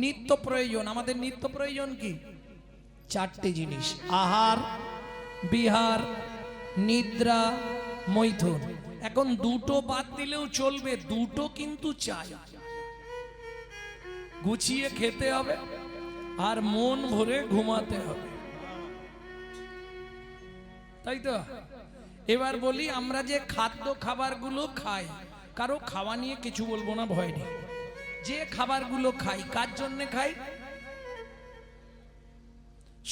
নিত্য প্রয়োজন। আমাদের নিত্য প্রয়োজন কি? চারটে জিনিস: আহার, বিহার, নিদ্রা, মৈথুন। এখন দুটো বাদ দিলেও চলবে, দুটো কিন্তু চাই। গুছিয়ে খেতে হবে আর মন ভরে ঘুমাতে হবে, তাই তো? এবার বলি, আমরা যে খাদ্য খাবারগুলো খাই, কারো খাওয়া নিয়ে কিছু বলবো না, ভয় নেই। যে খাবারগুলো খাই, কার জন্য খাই?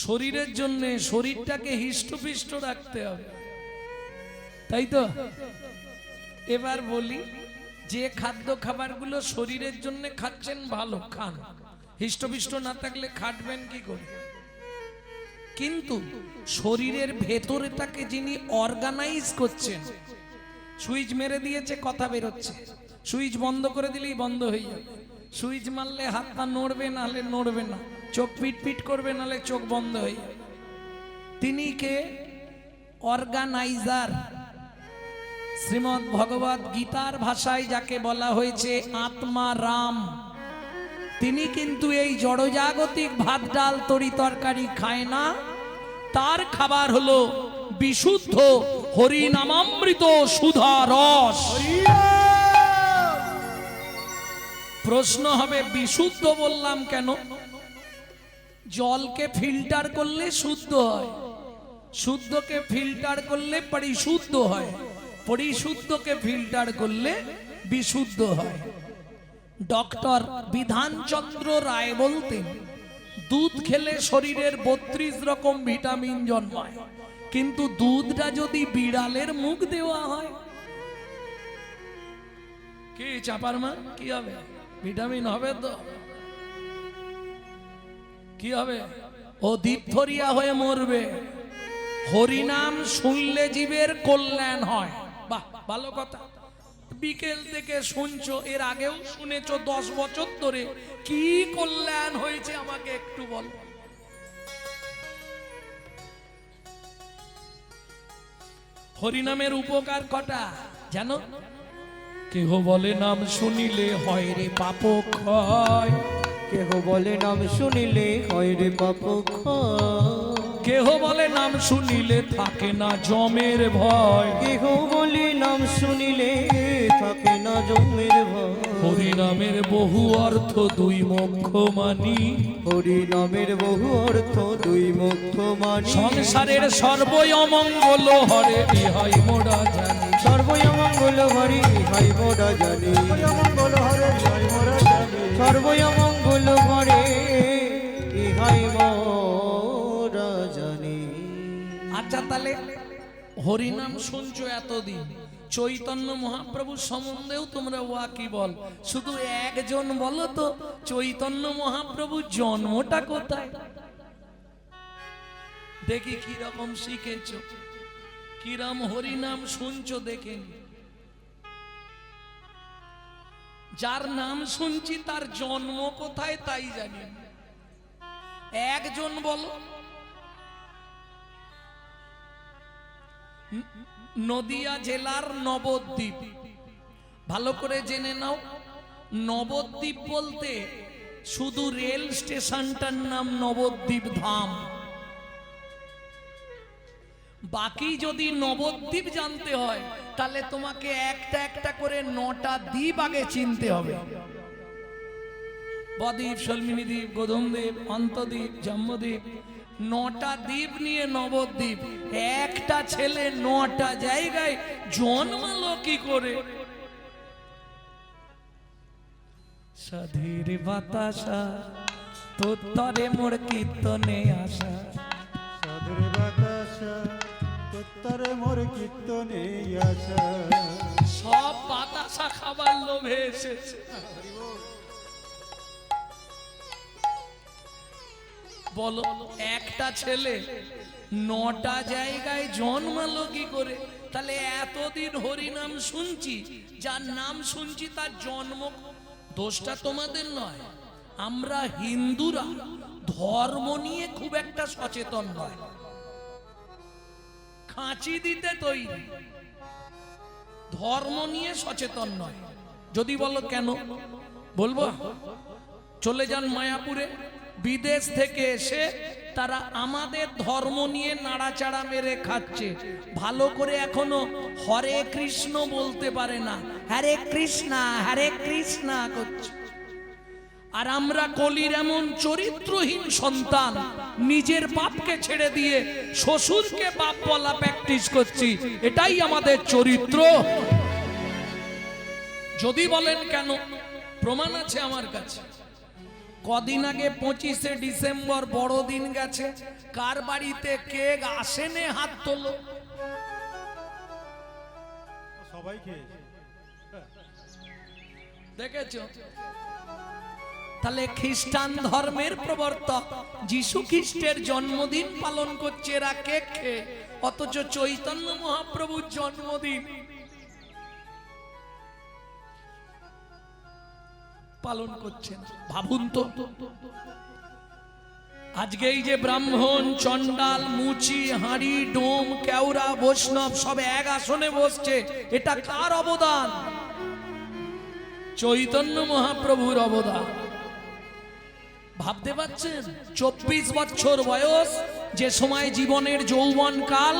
শরীরের জন্য। শরীরটাকে হিষ্টপিষ্ট রাখতে হবে, তাই তো? এবার বলি, যে খাদ্য খাবারগুলো শরীরের জন্য খাচ্ছেন, ভালো খান, হিষ্টপিষ্ট না থাকলে খাটবেন কি করে? কিন্তু শরীরের ভেতরেটাকে যিনি অর্গানাইজ করছেন, সুইচ মেরে দিয়েছে, কথা বেরোচ্ছে, সুইচ বন্ধ করে দিলেই বন্ধ হয়ে যাবে। সুইচ মারলে হাতটা নড়বে, নাহলে নড়বে না, চোখ পিট পিট করবে, নাহলে চোখ বন্ধ হয়ে যাবে। তিনি কে? অর্গানাইজার। শ্রীমদ্ ভগবত গীতার ভাষায় যাকে বলা হয়েছে আত্মা রাম, তিনি কিন্তু এই জড়জাগতিক ভাত ডাল তরি তরকারি খায় না। তার খাবার হলো বিশুদ্ধ হরিনামামৃত সুধা রস। প্রশ্ন হবে, বিশুদ্ধ বললাম কেন? জলকে ফিল্টার করলে শুদ্ধ হয়, শুদ্ধকে ফিল্টার করলে পরিশুদ্ধ হয়, পরিশুদ্ধকে ফিল্টার করলে বিশুদ্ধ হয়। ডক্টর বিধানচন্দ্র রায় বলতেন, দুধ খেলে শরীরের 32 রকম ভিটামিন জন্মায়, কিন্তু দুধটা যদি বিড়ালের মুখ দেওয়া হয়, কি চাপার মা, কি হবে? ভিটামিন হবে তো? কি হবে? ও দিপথরিয়া হয়ে মরবে। হরিনাম শুনলে জীবের কল্যাণ হয়। বাহ, ভালো কথা। বিকেল থেকে শুনছো, এর আগেও শুনেছো 10 বছর ধরে, কি কল্যাণ হয়েছে আমাকে একটু বল। হরিনামের উপকার কটা জানো? কেহ বলে নাম শুনিলে হয় রে পাপ ক্ষয়, কেহ বলে নাম শুনিলে হয় রে পাপ ক্ষয়, কেহ বলে নাম শুনিলে থাকে না যমের ভয়, কেহ বলে নাম শুনিলে থাকে না যমের ভয়। হরিনামের বহু অর্থ দুই মোক্ষ মানি, হরিনামের বহু অর্থ দুই মোক্ষ মানি, সংসারের সর্বই অমঙ্গল হরে ইহাই মোরা জানি। সর্বই অমঙ্গল হরি ইহাই মোরা জানি, সর্বই অমঙ্গল হরে ইহাই মোরা জানি। আচ্ছা, তাহলে হরিনাম শুনছো এতদিন, চৈতন্য মহাপ্রভু সম্বন্ধেও তোমরা ওয়াকি বল, শুধু একজন বলো তো, চৈতন্য মহাপ্রভুর জন্মটা কোথায়? দেখি কিরকম শিখেছো, কিরম হরিনাম শুনছো দেখে। যার নাম শুনছি তার জন্ম কোথায় তাই জানি, একজন বলো। নদিয়া জেলার নবদ্বীপ, ভালো করে জেনে নাও। নবদ্বীপ বলতে শুধু রেল স্টেশনটার নাম নবদ্বীপ ধাম। বাকি যদি নবদ্বীপ জানতে হয়, তাহলে তোমাকে একটা একটা করে 9টা দ্বীপ আগে চিনতে হবে। বদ্বীপ, সলমিনী দ্বীপ, গোধূমদ্বীপ, অন্তদ্বীপ, জম্বুদ্বীপ, 9টা দ্বীপ নিয়ে নবদ্বীপ। একটা ছেলে 9টা জায়গায় জন্মালো কি করে? সাধীর বাতাসা তোত্তরে মোর কীর্তনে আসা, সাধুর বাতাসা তোত্তরে মোর কীর্তনে আসা। সব বাতাসা খাবার লোভে এসেছে। বলো, একটা ছেলে 9টা জায়গায় জন্মালো কি করে? তাহলে এতদিন হরিনাম শুনছি, যার নাম শুনছি তার জন্ম। দোষটা তোমাদের নয়, আমরা হিন্দুরা ধর্ম নিয়ে খুব একটা সচেতন নয়, খাঁচি দিতে তৈরি, ধর্ম নিয়ে সচেতন নয়। যদি বলো কেন, বলবো চলে যান মায়াপুরে, বিদেশ থেকে এসে তারা আমাদের ধর্ম নিয়ে নাড়াচাড়া মেরে খাচ্ছে। ভালো করে এখনো হরে কৃষ্ণ বলতে পারে না, হরে কৃষ্ণা হরে কৃষ্ণা করছে। আর আমরা কলির এমন চরিত্রহীন সন্তান, নিজের বাপকে ছেড়ে দিয়ে শ্বশুরকে বাপ বলা প্র্যাকটিস করছি। এটাই আমাদের চরিত্র। যদি বলেন কেন, প্রমাণ আছে আমার কাছে। কদিন আগে 25শে ডিসেম্বর বড়দিন গেছে, কার বাড়িতে কেক আসেনে হাত তোলো? সবাই খেয়েছে। দেখেছো? তাহলে খ্রিস্টান ধর্মের প্রবর্তক যিশু খ্রিস্টের জন্মদিন পালন করছে এরা কেক খেয়ে, অথচ চৈতন্য মহাপ্রভুর জন্মদিন পালন করছেন। ভাবুন তো, আজকে এই যে ব্রাহ্মণ, চন্ডাল, মুচি, হাঁড়ি, ডোম, কেওড়া, বৈষ্ণব সব এক আসনে বসছে, এটা কার অবদান? চৈতন্য মহাপ্রভুর অবদান। ভাবতে পারছেন? 24 বছর বয়স, যে সময় জীবনের যৌবন কাল,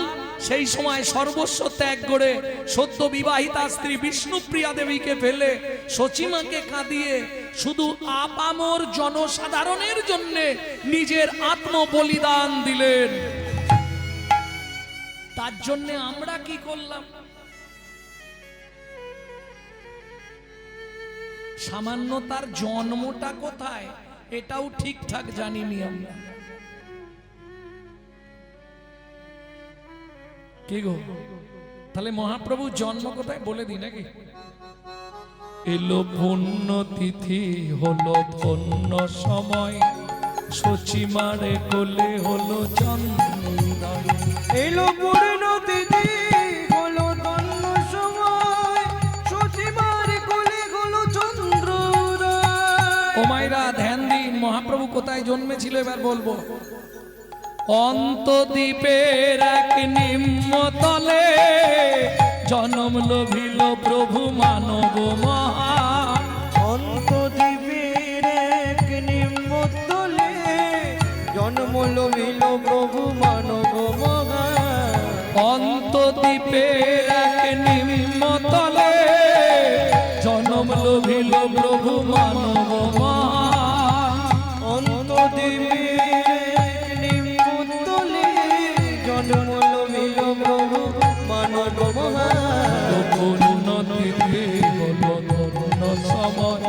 সেই সময় সর্বস্ব ত্যাগ করে সদ্য বিবাহিতা স্ত্রী বিষ্ণুপ্রিয়া দেবীকে ফেলে সচিমাকে কাঁদিয়ে শুধু আপামর জনসাধারণের জন্য নিজের আত্ম বলিদান দিলেন। তার জন্য আমরা কি করলাম? সামান্য তার জন্মটা কোথায় এটাও ঠিকঠাক জানিনি আমরা। কি গো, তাহলে মহাপ্রভুর জন্ম কোথায় বলে দিই নাকি? এলো পুণ্য তিথি, হলো ধন্য সময়, সচিমারে কোলে হলো চন্দ্র। এলো পূর্ণ তিথি, হলো ধন্য সময়, সচিমার কোলে হলো চন্দ্র। ও মায়েরা ধ্যান দিন, মহাপ্রভু কোথায় জন্মেছিল এবার বলবো। অন্তদ্বীপের এক নিম্নতলে জনম লভিল প্রভু মানব মহান। অন্তদ্বীপের এক নিম্নতলে জন্ম লভিল প্রভু মানব মহান। অন্তদ্বীপের এক নিম্নতলে জনম লভিল প্রভু মানব মহান। অন্তদ্বীপের নিম্নতলে জন্ম লভিল প্রভু মানব মহান। উন্নতিতে হলো ধন্য সময়,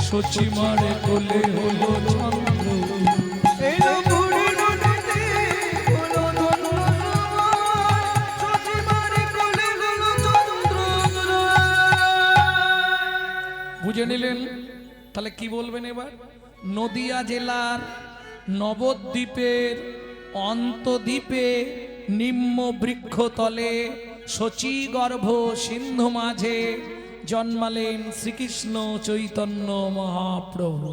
সচিমারে কোলে হলো চন্দ্র। এলো পূর্ণ তিথি, হলো ধন্য সময়, সচিমার কোলে হলো চন্দ্র। বুঝে নিলেন? তাহলে কি বলবেন এবার? নদিয়া জেলার নবদ্বীপের অন্তদ্বীপে নিম্ন বৃক্ষতলে শচীগর্ভ সিন্ধু মাঝে জন্মালেন শ্রীকৃষ্ণ চৈতন্য মহাপ্রভু।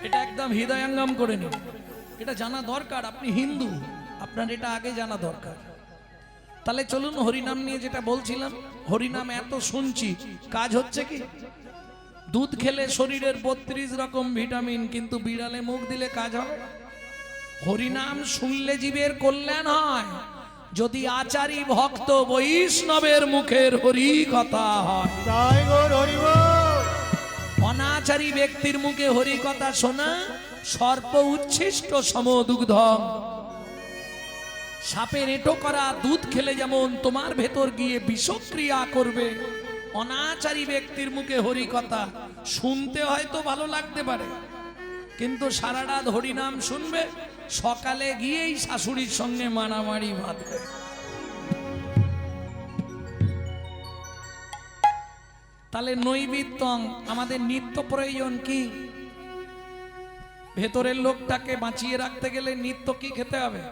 এটা একদম হৃদয়ঙ্গম করে নিন, এটা জানা দরকার। আপনি হিন্দু, আপনার এটা আগে জানা দরকার। তাহলে চলুন হরিনাম নিয়ে যেটা বলছিলাম, হরিনাম এত শুনছি, কাজ হচ্ছে কি? দুধ খেলে শরীরের 32 রকম ভিটামিন, কিন্তু বিড়ালে মুখ দিলে কাজ হয়? হরিনাম শুনলে জীবের কল্যাণ হয়, যদি আচারী ভক্ত বৈষ্ণবের মুখের হরি কথা হয়। তাই গৌর হরি বল। অনাচারী ব্যক্তির মুখে হরি কথা শোনা সর্প উচ্ছিষ্ট সমদুগ্ধ। সাপের এঁটো করা দুধ খেলে যেমন তোমার ভেতর গিয়ে বিষক্রিয়া করবে, অনাচারী ব্যক্তির মুখে হরি কথা শুনতে হয়তো ভালো লাগতে পারে, কিন্তু সারা রাত হরিনাম শুনবে, সকালে গিয়েই শাশুড়ির সঙ্গে মারামারি বাঁধবে। তাহলে নৈবেদ্যং আমাদের নিত্য প্রয়োজন কি? ভেতরের লোকটাকে বাঁচিয়ে রাখতে গেলে নিত্য কি খেতে হবে?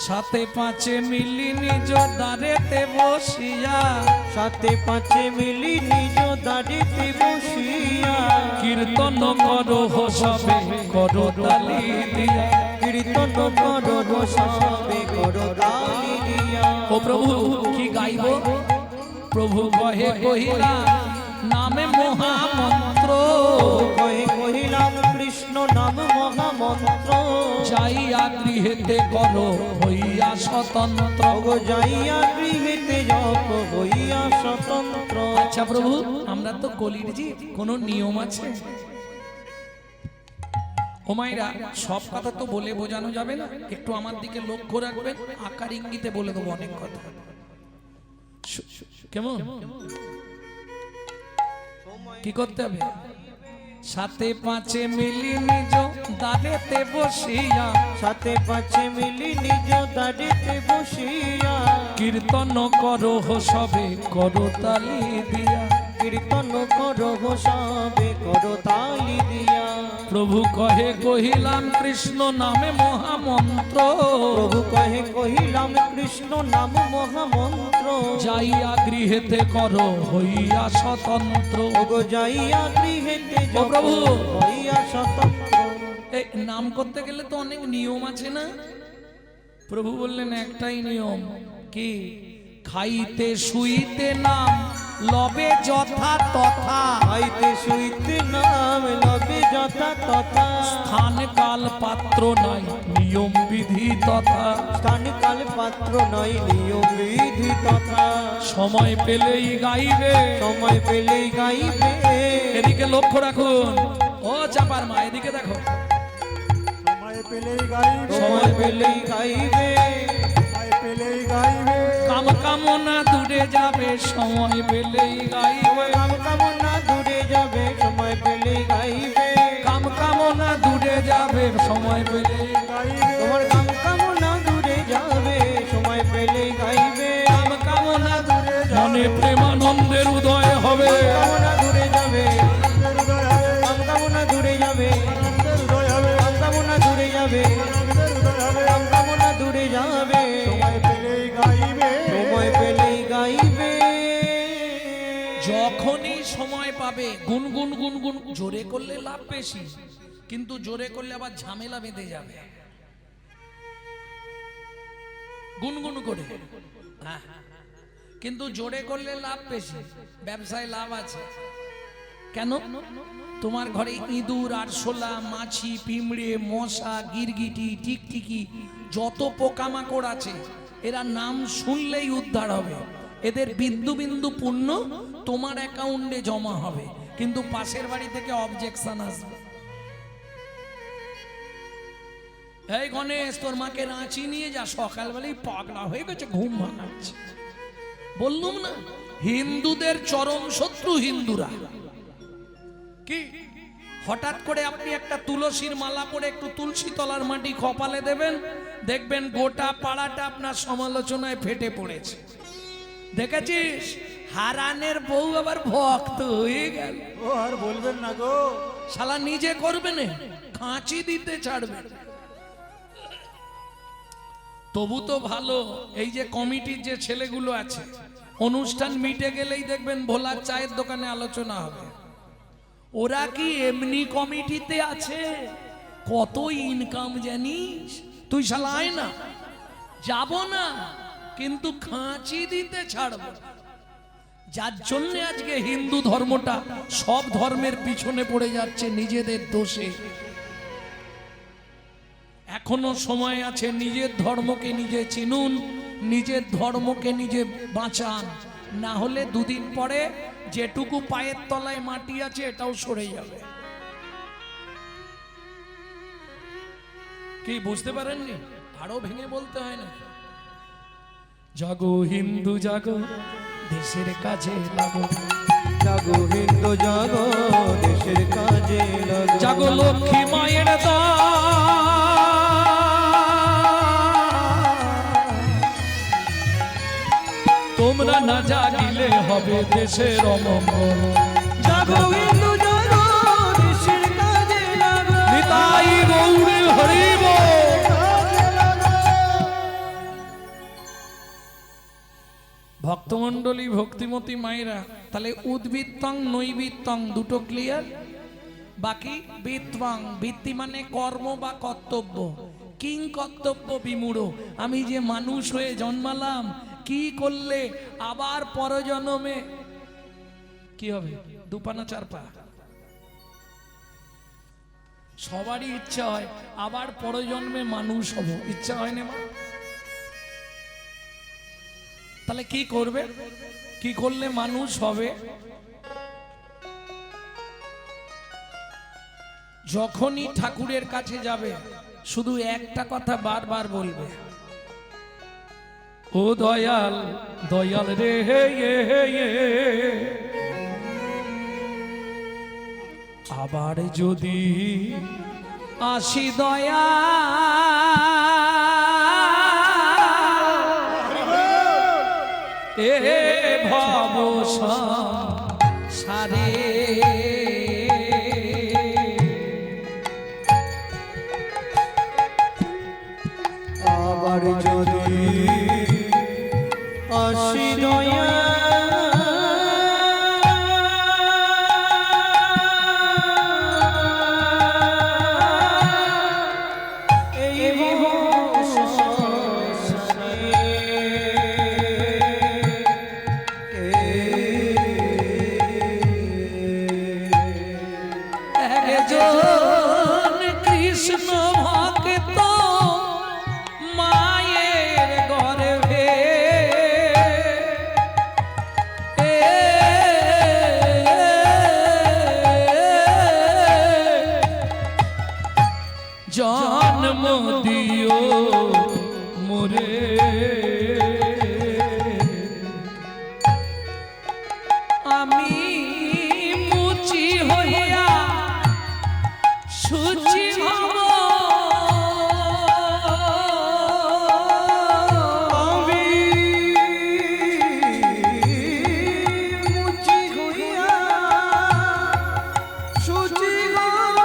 সাথে পাঁচে মিলি নিজ দাঁড়েতে বসিয়া, সাথে পাঁচে মিলি নিজ দাঁড়িতে বসিয়া, কীর্তন করো সবে করো তালি দিয়া। কীর্তন করো সবে করো তালি দিয়া। ও প্রভু কি গাইব? প্রভু কহে কহিলা নামে মহামন্ত্র, কহে কহিলাম কৃষ্ণ নাম মহামন্ত্র, যাইয়া গৃহেতে করো হইয়া স্বতন্ত্র। গো যাইয়া গৃহেতে জপ হইয়া স্বতন্ত্র। আচ্ছা প্রভু, আমরা তো কলির জীব, কোনো নিয়ম আছে? ওমাইরা, সব কথা তো বলে বোঝানো যাবে না, একটু আমার দিকে লক্ষ্য রাখবেন, আকার ইঙ্গিতে বলে দেবো অনেক কথা। কেমন কি করতে হবে? সাথে পাঁচে মিলি নিজ দাঁড়েতে বসিয়া, সাথে পাঁচে মিলি নিজ দাঁড়িতে বসিয়া, কীর্তন করো সবে করো তালি দিয়া, কীর্তন করো সবে করো তালি দিয়া। প্রভু কহে কহিলাম কৃষ্ণ নামে মহামন্ত্র, প্রভু কহে কহিলাম কৃষ্ণ নাম মহামন্ত্র, যাইয়া গৃহেতে করো হইয়া স্বতন্ত্র। গো যাইয়া গৃহেতে ও প্রভু, হইয়া স্বতন্ত্র। এই নাম করতে গেলে তো অনেক নিয়ম আছে না? প্রভু বললেন একটাই নিয়ম, কি? খাইতে শুইতে নাম লবে যথা তথা, খাইতে শুইতে নাম লবে যথা তথা, স্থান কাল পাত্র নাই নিয়ম বিধি তথা, স্থান কাল পাত্র নয় নিয়ম বিধি তথা, সময় পেলেই গাইবে, সময় পেলেই গাইবে। এদিকে লক্ষ্য রাখুন, ও চাপার মা এদিকে দেখো, সময় পেলেই গাইবে, সময় পেলেই গাইবে, সময় পেলেই গাইবে, কাম কামনা দূরে যাবে সময় পেলেই গাইবে, কাম কামনা দূরে যাবে সময় পেলেই গাইবে, কাম কামনা দূরে যাবে সময় পেলেই, গাইবে, তোমার কাম কামনা দূরে যাবে সময় পেলেই গাইবে, কাম কামনা দূরে মনে প্রেমানন্দের উদয় হবে, কামনা দূরে যাবে, আনন্দের উদয় হবে, কাম কামনা দূরে যাবে, আনন্দের উদয় হবে, কাম কামনা দূরে যাবে, আনন্দের উদয় হবে, কাম কামনা দূরে যাবে, সময় পেলেই গাইবে, সময় পেলেই গাইবে। যখনই সময় পাবে গুনগুন গুনগুন, জোরে করলে লাভ বেশি, কিন্তু জোরে করলে আবার ঝামেলা বেঁধে যাবে। গুনগুন করে, হ্যাঁ, কিন্তু জোরে করলে লাভ বেশি, ব্যবসায় লাভ আছে। কেন? তোমার ঘরে ইঁদুর, আরশোলা, মাছি, পিঁমড়ে, মশা, গিরগিটি, টিকটিকি, যত পোকামাকড় আছে, এরা নাম শুনলেই উদ্ধার হবে। এদের বিন্দু বিন্দু পুণ্য তোমার অ্যাকাউন্টে জমা হবে, কিন্তু পাশের বাড়ি থেকে অবজেকশন আসবে। এই গণেশ, তোর মাকে রাঁচি নিয়ে যা, সকালবেলায় পাগলা হয়ে গেছে, ঘুম ভাঙাচ্ছে। বললুম না, হিন্দুদের চরম শত্রু হিন্দুরা। কি হঠাৎ করে আপনি একটা তুলসীর মালা পরে একটু তুলসী তলার মাটি কপালে দেবেন, দেখবেন গোটা পাড়াটা আপনার সমালোচনায় ফেটে পড়েছে। দেখেছিস, হারানের বউ আবার ভক্ত হয়ে গেল। ও আর বলবেন না গো, শালা নিজে করবে না, খাঁচি দিতে ছাড়বে। তবু তো ভালো, এই যে কমিটির যে ছেলেগুলো আছে, অনুষ্ঠান মিটে গেলেই দেখবেন ভোলার চায়ের দোকানে আলোচনা হবে। ওরা কি এমনি কমিটিতে আছে? কত ইনকাম জানিস তুই? শালা আয় না, যাব না, কিন্তু খাঁচি দিতে ছাড়ব। যার জন্য আজকে হিন্দু ধর্মটা সব ধর্মের পিছনে পড়ে যাচ্ছে নিজেদের দোষে। এখনো সময় আছে, নিজের ধর্মকে নিজে চিনুন, নিজের ধর্মকে নিজে বাঁচান, না হলে দুদিন পরে যেটুকু পায়ের তলায় মাটি আছে এটাও সরে যাবে। কি বুঝতে পারেননি? আরো ভেঙে বলতে হয় না। জাগো হিন্দু জাগো, দেশের কাজে লাগো, জাগো হিন্দু জাগো, দেশের কাজে লাগো, জাগো লক্ষ্মী মায়ের দা, তোমরা না জাগিলে হবে দেশের অমঙ্গল। জাগো হিন্দু জাগো, দেশের কাজে লাগো, নিতাই গৌরী হরি বল। ভক্তমণ্ডলী, ভক্তিমতী মায়েরা, তাহলে উদ্বৃত্তং নৈবৃত্তং দুটো ক্লিয়ার। বাকি বৃত্তং, বৃত্তি মানে কর্ম বা কর্তব্য। কিং কর্তব্য বিমূঢ়, আমি যে মানুষ হয়ে জন্মালাম, কি করলে আবার পরজন্মে কি হবে? দুপানা চার পা। সবারই ইচ্ছা হয় আবার পরজন্মে মানুষ হব, ইচ্ছা হয় না মা? তাহলে কি করবে? কি করলে মানুষ হবে? যখনই ঠাকুরের কাছে যাবে শুধু একটা কথা বারবার বলবে, ও দয়াল দয়াল রে আবার যদি আসি দয়া এ ভব সারে আবার যদি আসি দয়া একজন কৃষ্ণ ভক্ত মায়ের গর্ভে জন্ম দিও মোরে আমি মুচি হইয়া সুচি হব আমি মুচি হইয়া সুচি হব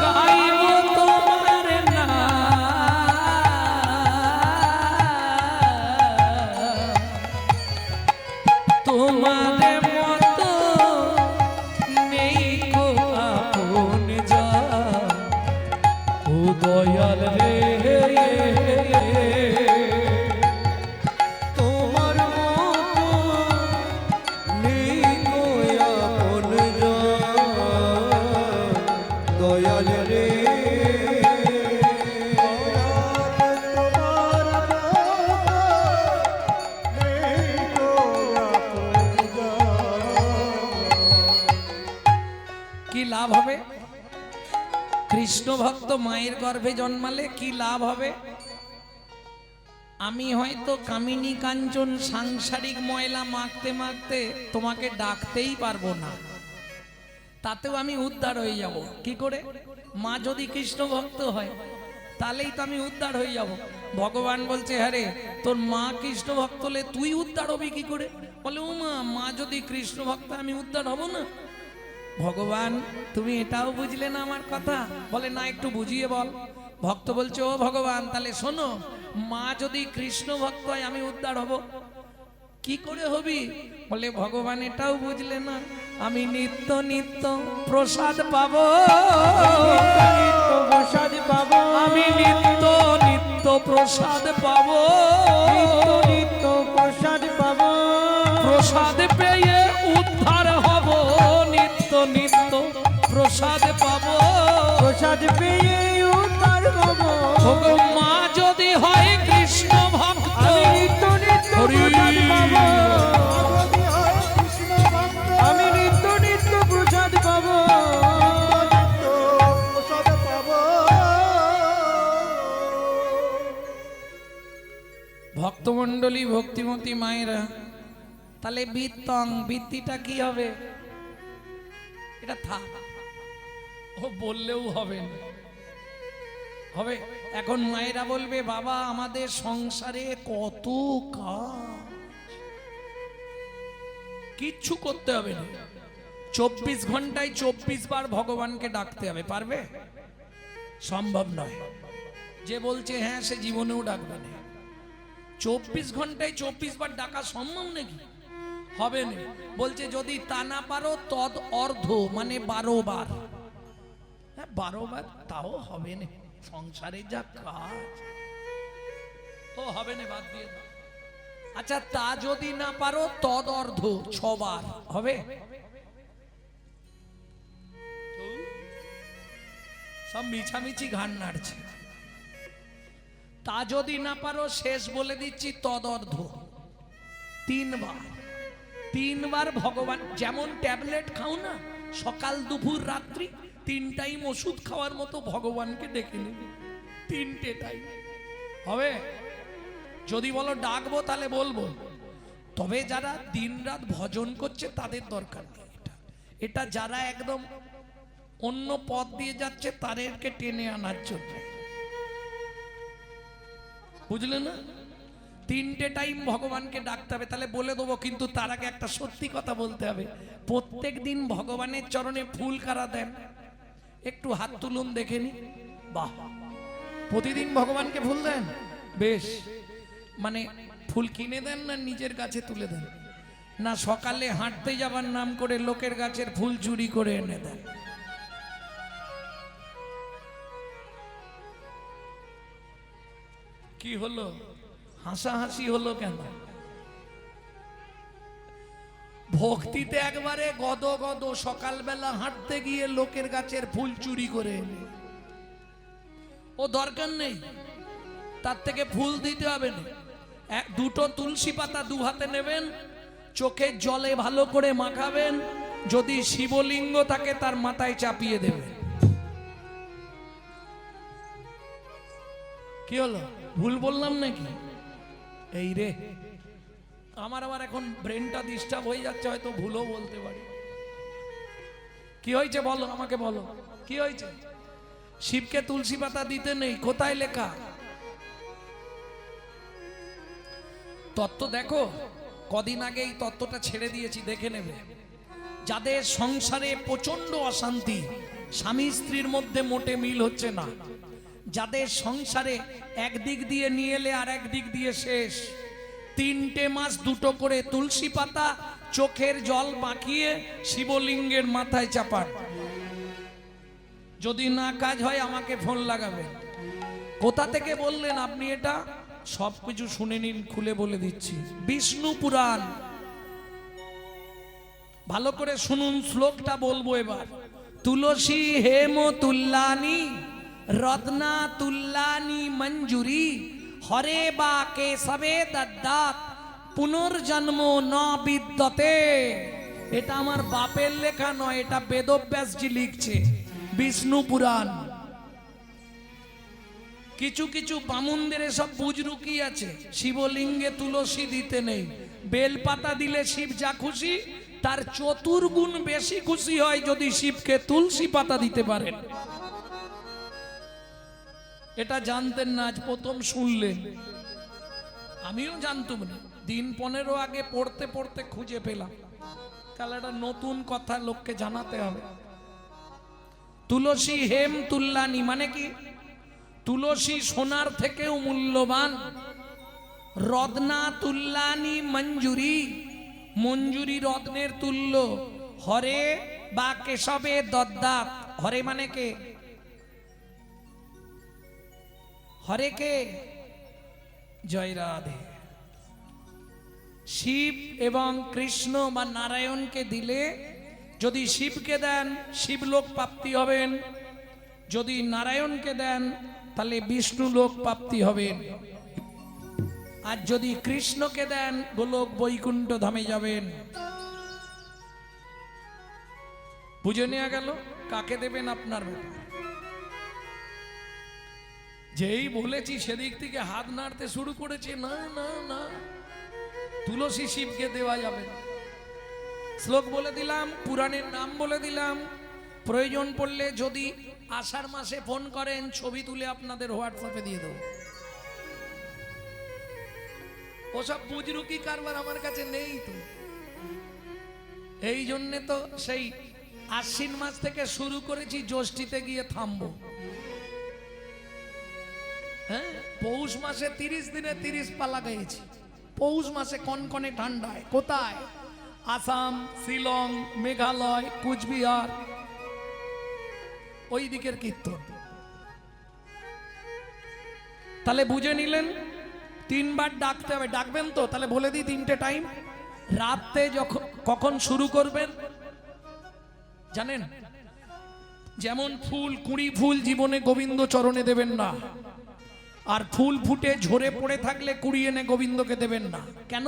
গাইব তোমার নাম তোমাদের মতো নেই কো আপন যা ও দয়াল রে তোমার মতো নেই গো আপন দয়াল রে তোমার নেই গো কি লাভ হবে? কৃষ্ণ ভক্ত মায়ের গর্ভে জন্মালে কি লাভ হবে? আমি হয়তো কামিনী কাঞ্চন সাংসারিক ময়লা মাখতে মাখতে তোমাকে ডাকতেই পারবো না, তাতেও আমি উদ্ধার হয়ে যাব। কি করে? মা যদি কৃষ্ণ ভক্ত হয় তাহলেই তো আমি উদ্ধার হয়ে যাব। ভগবান বলছে, হ্যাঁ রে, তোর মা কৃষ্ণ ভক্ত হলে তুই উদ্ধার হবি কি করে? বলে, ও মা, মা যদি কৃষ্ণ ভক্ত আমি উদ্ধার হব না? ভগবান, তুমি এটাও বুঝলে না আমার কথা? বলে, না, একটু বুঝিয়ে বল। ভক্ত বলছে, ও ভগবান, তাহলে শোনো, মা যদি কৃষ্ণ ভক্ত হয় আমি উদ্ধার হব। কি করে হবি? বলে, ভগবান এটাও বুঝলে না, আমি নিত্য নিত্য প্রসাদ পাবো, প্রসাদ পাবো, আমি নিত্য নিত্য প্রসাদ পাবো, নিত্য প্রসাদ পাবো, প্রসাদ পেয়ে উদ্ধার হব, নিত্য নিত্য প্রসাদ পাবো, প্রসাদ পেয়ে উদ্ধার পাবো। ওগো মা যদি হয় কৃষ্ণ ভক্ত, আমি নিত্য নিত্য প্রসাদ পাবো, আমি নিত্য নিত্য প্রসাদ পাবো। ভক্তমণ্ডলী, ভক্তিমতী মায়েরা, তাহলে বৃত্তং, বৃত্তিটা কি হবে? এটা থাক, ও বললেও হবে না, হবে। এখন মায়েরা বলবে, বাবা আমাদের সংসারে কত কাজ, কিচ্ছু করতে হবে না, 24 ঘন্টায় 24 বার ভগবানকে ডাকতে হবে। পারবে? সম্ভব নয়। যে বলছে হ্যাঁ, সে জীবনেও ডাকবে না। 24 ঘন্টায় 24 বার ডাকা সম্ভব নাকি? হবে না। বলছে যদি তা না পারো তদ অর্ধ, মানে 12 বার। হ্যাঁ, 12 বার তাও হবে না, সংসারে যা কাজ। ও হবে না, বাদ দিয়ে দাও। আচ্ছা তা যদি না পারো তদর্ধ 6 বার হবে? সব মিছামিছি ঘাড় নাড়ছে। তা যদি না পারো শেষ বলে দিচ্ছি তদর্ধ 3 বার। 3 বার ভগবান, যেমন ট্যাবলেট খাও না সকাল দুপুর রাত্রি, 3 টাইম ওষুধ খাওয়ার মতো ভগবানকে ডেকে নেবে 3টে টাইম। হবে? যদি বলো ডাকবো তাহলে বলবো, তবে যারা দিনরাত ভজন করছে তাদের দরকার নেই। এটা যারা একদম অন্য পথ দিয়ে যাচ্ছে তাদেরকে টেনে আনার জন্য, বুঝলে না? 3টে টাইম ভগবানকে ডাকতে হবে। তাহলে বলে দেবো, কিন্তু তার আগে একটা সত্যি কথা বলতে হবে। প্রত্যেক দিন ভগবানের চরণে ফুল কারা দেন? একটু হাত তুলুন দেখে নি। বাহ, প্রতিদিন ভগবানকে ফুল দেন? বেশ, মানে ফুল কিনে দেন না নিজের গাছে তুলে দেন? না সকালে হাঁটতে যাবার নাম করে লোকের গাছের ফুল চুরি করে এনে দেন? কি হলো, হাসাহাসি হলো কেন? ভক্তিতে একবারে গদ গদ, সকালবেলা হাঁটতে গিয়ে লোকের গাছের ফুল চুরি করে এনে। ও দরকার নেই, তার থেকে ফুল দিতে হবে না। 2টো তুলসী পাতা 2 হাতে নেবেন, চোখের জলে ভালো করে মাখাবেন, যদি শিবলিঙ্গ থাকে তার মাথায় চাপিয়ে দেবেন। কি হলো, ভুল বললাম নাকি? এই রে, আমার আবার এখন ব্রেনটা ডিস্টার্ব হয়ে যাচ্ছে, হয়তো ভুলও বলতে পারি। কি হয়েছে বলো, আমাকে বলো কি হয়েছে? শিবকে তুলসী পাতা দিতে নেই, কোথায় লেখা? তত্ত্ব দেখো, কদিন আগে এই তত্ত্বটা ছেড়ে দিয়েছি, দেখে নেবে। যাদের সংসারে প্রচন্ড অশান্তি, স্বামী স্ত্রীর মধ্যে মোটে মিল হচ্ছে না, যাদের সংসারে একদিক দিয়ে নিয়ে এলে আর একদিক দিয়ে শেষ, 3টে মাস 2টো করে তুলসী পাতা চোখের জল মাখিয়ে শিবলিঙ্গের মাথায় চাপান। যদি না কাজ হয় আমাকে ফোন লাগাবেন। কোথা থেকে বললেন আপনি এটা? সবকিছু শুনে নিন, খুলে বলে দিচ্ছি। বিষ্ণু পুরাণ, ভালো করে শুনুন, শ্লোকটা বলবো এবার। তুলসী হেম তুল্লানি রত্না তুল্লানি মঞ্জুরি হরে বা কেশবে দদ্দাত পুনর্জন্ম ন বিদ্যতে। এটা আমার বাপের লেখা নয়, এটা বেদব্যাসজি লিখছে, বিষ্ণু পুরাণ। কিছু কিছু বামুনদের এসব বুজরুকি আছে, শিবলিঙ্গে তুলসী দিতে নেই, বেলপাতা দিলে শিব যা খুশি তার 4 গুণ বেশি খুশি হয় যদি শিবকে তুলসী পাতা দিতে পারেন। এটা জানতেন না, আজ প্রথম শুনলেন। আমিও জানতাম না, দিন 15 আগে পড়তে পড়তে খুঁজে পেলাম। তাহলে একটা নতুন কথা লোককে জানাতে হবে। তুলসী হেম তুল্লানি মানে কি? তুলসী সোনার থেকেও মূল্যবান। রত্না তুল্লানি মঞ্জুরি, মঞ্জুরি রত্নের তুল্য। হরে বা কেশবে দদ্দাত, হরে মানে কে? হরে কে? জয় রাধে। শিব এবং কৃষ্ণ বা নারায়ণকে দিলে, যদি শিবকে দেন শিবলোক প্রাপ্তি হবেন, যদি নারায়ণকে দেন তাহলে বিষ্ণু লোক প্রাপ্তি হবেন, আর যদি কৃষ্ণকে দেন গোলক বৈকুণ্ঠ ধামে যাবেন। বুঝে নেওয়া গেল কাকে দেবেন আপনার ব্যাপার। যেই বলেছি সেদিক থেকে হাত নাড়তে শুরু করেছে, না না না, তুলসী শিবকে দেওয়া যাবে না। শ্লোক বলে দিলাম, পুরাণের নাম বলে দিলাম। প্রয়োজন পড়লে যদি আষাঢ় মাসে ফোন করেন, ছবি তুলে আপনাদের হোয়াটসঅ্যাপে দিয়ে দেবো। ওসব বুজরুকি কারবার আমার কাছে নেই তো। এই জন্যে তো সেই আশ্বিন মাস থেকে শুরু করেছি, জ্যৈষ্ঠীতে গিয়ে থামবো। হ্যাঁ, পৌষ মাসে 30 দিনে 30 পালা গেছি। পৌষ মাসে কনকনে ঠান্ডায় কোথায়? আসাম, শিলং, মেঘালয়, কুচবিহার, ওই দিকের কীর্তন। তাহলে বুঝে নিলেন, তিনবার ডাকতে হবে, ডাকবেন তো? তাহলে বলে দিই তিনটে টাইম। রাতে যখন কখন শুরু করবেন জানেন? যেমন ফুল, কুড়ি ফুল জীবনে গোবিন্দ চরণে দেবেন না, আর ফুল ফুটে ঝরে পড়ে থাকলে কুড়ি এনে গোবিন্দকে দেবেন না। কেন?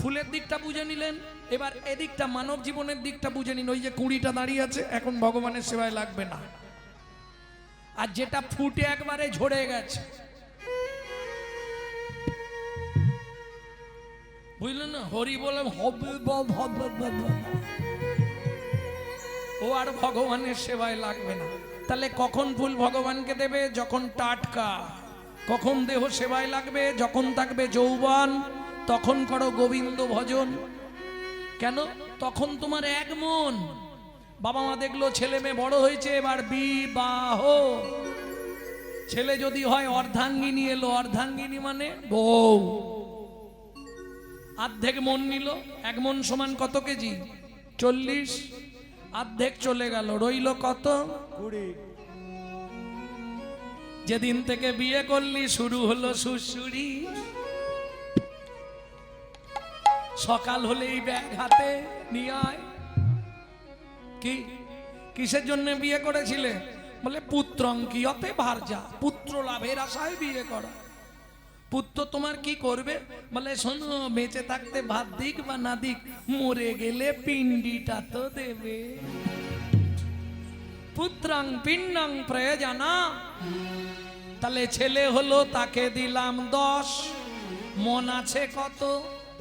ফুলের দিকটা বুঝে নিলেন, এবার এদিকটা মানব জীবনের দিকটা বুঝে নিন। ওই যে কুড়িটা দাঁড়িয়ে আছে, এখন ভগবানের সেবায় লাগবে না। আর যেটা ফুটে একবারে ঝরে গেছে, বুঝলেন না? হরি বলে ও আর ভগবানের সেবায় লাগবে না। তাহলে কখন ফুল ভগবানকে দেবে? যখন টাটকা। কখন দেহ সেবায় লাগবে? যখন থাকবে যৌবন, তখন করো গোবিন্দ ভজন। কেন? তখন তোমার এক মন। বাবা মা দেখলো ছেলে মেয়ে বড় হয়েছে, এবার বিবাহ। ছেলে যদি হয় অর্ধাঙ্গিনী এলো, অর্ধাঙ্গিনী মানে বউ। অর্ধেক মন নিল, এক মন সমান কত কেজি? 40। অর্ধেক চলে গেল, রইল কত? 20। যেদিন থেকে বিয়ে করলি শুরু হলো সুসুরি। সকাল হলেই ব্যাগ হাতে নিয়ে আয়। কি কিসের জন্য বিয়ে করেছিলে? বলে পুত্রঙ্কিয়তে ভার্যা, পুত্র লাভের আশায় বিয়ে করা। পুত্র তোমার কি করবে? বলে শোনো, বেঁচে থাকতে ভাত দিক বা না দিক, মরে গেলে পিণ্ডিটা তো দেবে। পুত্রাং পিণ্ডাং প্রয়োজনা। তাহলে ছেলে হলো, তাকে দিলাম 10। মন আছে কত?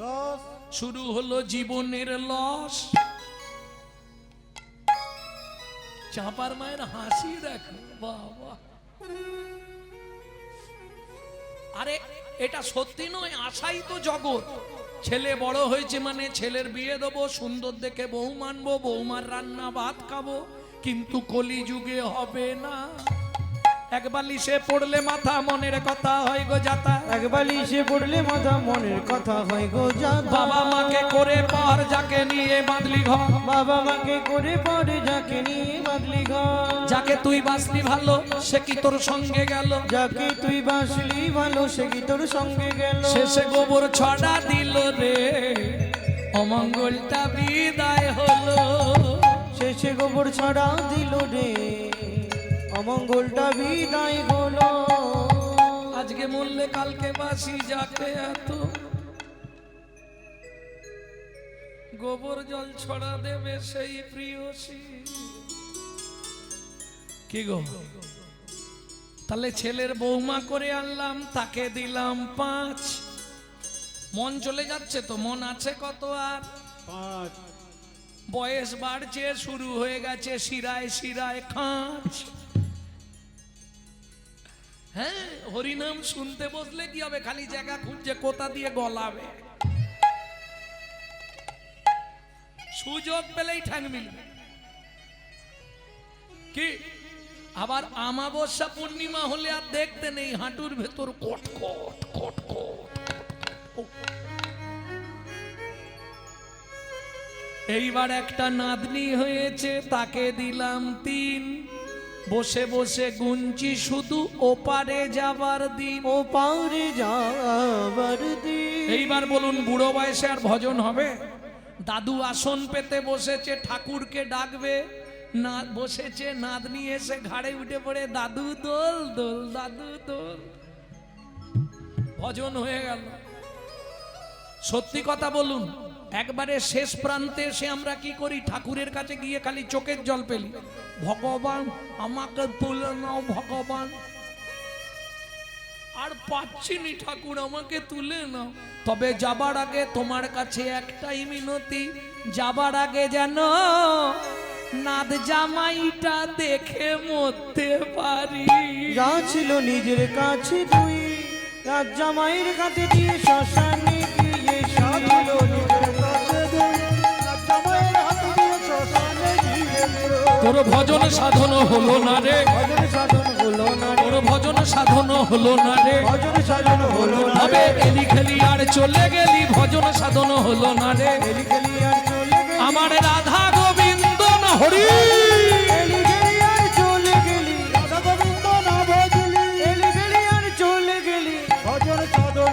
10। শুরু হলো জীবনের লস। চাপার মায়ের হাসি দেখো বাবা। আরে এটা সত্যি নয়, আশাই তো জগৎ। ছেলে বড় হয়েছে মানে ছেলের বিয়ে দেবো, সুন্দর দেখে বউ মানবো, বৌমার রান্না ভাত খাবো। কিন্তু কলিযুগে হবে না। এক বালিশে পড়লে মাথা, মনের কথা হয় গো যাতা। এক বালিশে পড়লে মাথা, মনের কথা হয় গো যাতা। বাবা মাকে করে পর, যাকে নিয়ে বাঁধলি ঘর। বাবা মাকে করে পরে, যাকে নিয়ে বাঁধলি ঘর। যাকে তুই বাঁচলি ভালো, সে কি তোর সঙ্গে গেল? যাকে তুই বাঁচলি ভালো, সে কি তোর সঙ্গে গেল? শেষে গোবর ছড়া দিল রে, অমঙ্গলটা বিদায় হলো। শেষে গোবর ছড়া দিল রে, অমঙ্গলটা বিদায় হলো। আজকে মরলে কালকে বাসি, যাকে এত গোবর জল ছড়া দেবে সেই প্রিয়সী। কি গো? তাহলে ছেলের বৌমা করে আনলাম, তাকে দিলাম 5। মন চলে যাচ্ছে তো, মন আছে কত? আর 5। বয়স বাড়ছে, শুরু হয়ে গেছে শিরায় শিরায় খাঁচ। হ্যাঁ, হরিনাম শুনতে বসলে কি হবে? খালি জায়গা খুঁজছে কোথা দিয়ে গলাবে। সুযোগ পেলেই ঠ্যাং মিলবে। কি আবার আমাবস্যা পূর্ণিমা হলে আর দেখতে নেই, হাঁটুর ভেতর কটকট কটকট। এইবার একটা নাতনি হয়েছে, তাকে দিলাম 3। বসে বসে গুনছি শুধু ওপারে যাবার দিন। ও পারে যাবার দিন। এইবার বলুন, বুড়ো বয়সে আর ভজন হবে? দাদু আসন পেতে বসেছে, ঠাকুরকে ডাকবে না, বসেছে নাতনি এসে ঘাড়ে উঠে পড়ে দাদু দোল দোল, দাদু দোল। ভজন হয়ে গেল। সত্যি কথা বলুন, একবারে শেষ প্রান্তে এসে আমরা কি করি? ঠাকুরের কাছে গিয়ে খালি চোখের জল পেলি, ভগবান আমাকে তুলে নাও, ভগবান আর পাচ্ছি নি, ঠাকুর আমাকে তুলে নাও। তবে যাবার আগে তোমার কাছে একটাই মিনতি, যাবার আগে যেন নাদ জামাইটা দেখে মরতে পারি। যা ছিল নিজের কাছে তুই, রাজ জামাইয়ের কাছে দিয়ে শ্মশানে গিয়ে ছিল নিজের কাছে তুই, রাজ জামাইয়ের হাতে দিয়ে শ্মশানে গিয়ে। তোর ভজন সাধন হলো না রে, ভজন সাধন হলো না রে, তোর ভজন সাধন হলো না রে। ভজন সাধন হলো না তবে রে। এলি খেলি আর চলে গেলি, ভজন সাধন হলো না রে। এলি গেলি আর চলে গেলি, আমার রাধা গোবিন্দ না হরি। এলি গেলি আর চলে গেলি, রাধা গোবিন্দ না ভজলি, এলি গেলি আর চলে গেলি। ভজন সাধন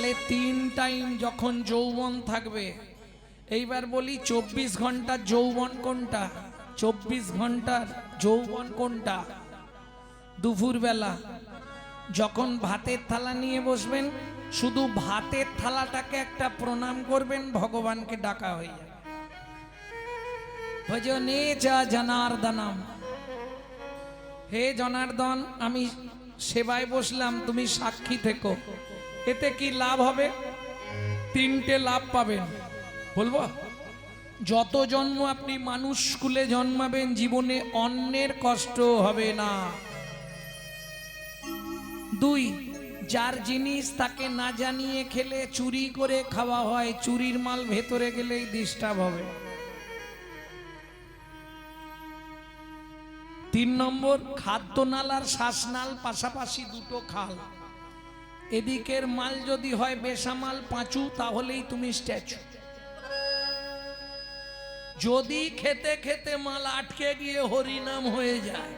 তাহলে 3 টাইম যখন যৌবন থাকবে। এইবার বলি 24 ঘন্টার যৌবন কোনটা? 24 ঘন্টার যৌবন কোনটা? দুপুরবেলা যখন ভাতের থালা নিয়ে বসবেন, শুধু ভাতের থালাটাকে একটা প্রণাম করবেন, ভগবানকে ডাকা হয়ে যাবে। ভজনে যা জনার্দনম, হে জনার্দন আমি সেবায় বসলাম, তুমি সাক্ষী থেকো। এতে কি লাভ হবে? 3টে লাভ পাবেন, বলবো। যত জন্ম আপনি মানুষ কুলে জন্মাবেন, জীবনে অন্যের কষ্ট হবে না। 2, যার জিনিস তাকে না জানিয়ে খেলে চুরি করে খাওয়া হয়, চুরির মাল ভেতরে গেলেই ডিস্টার্ব হবে। 3 নম্বর, খাদ্যনাল আর শ্বাসনাল পাশাপাশি দুটো খাল। এদিকের মাল যদি হয় বেসামাল পাঁচু, তাহলেই তুমি স্ট্যাচু। যদি খেতে খেতে মাল আটকে গিয়ে হরিনাম হয়ে যায়,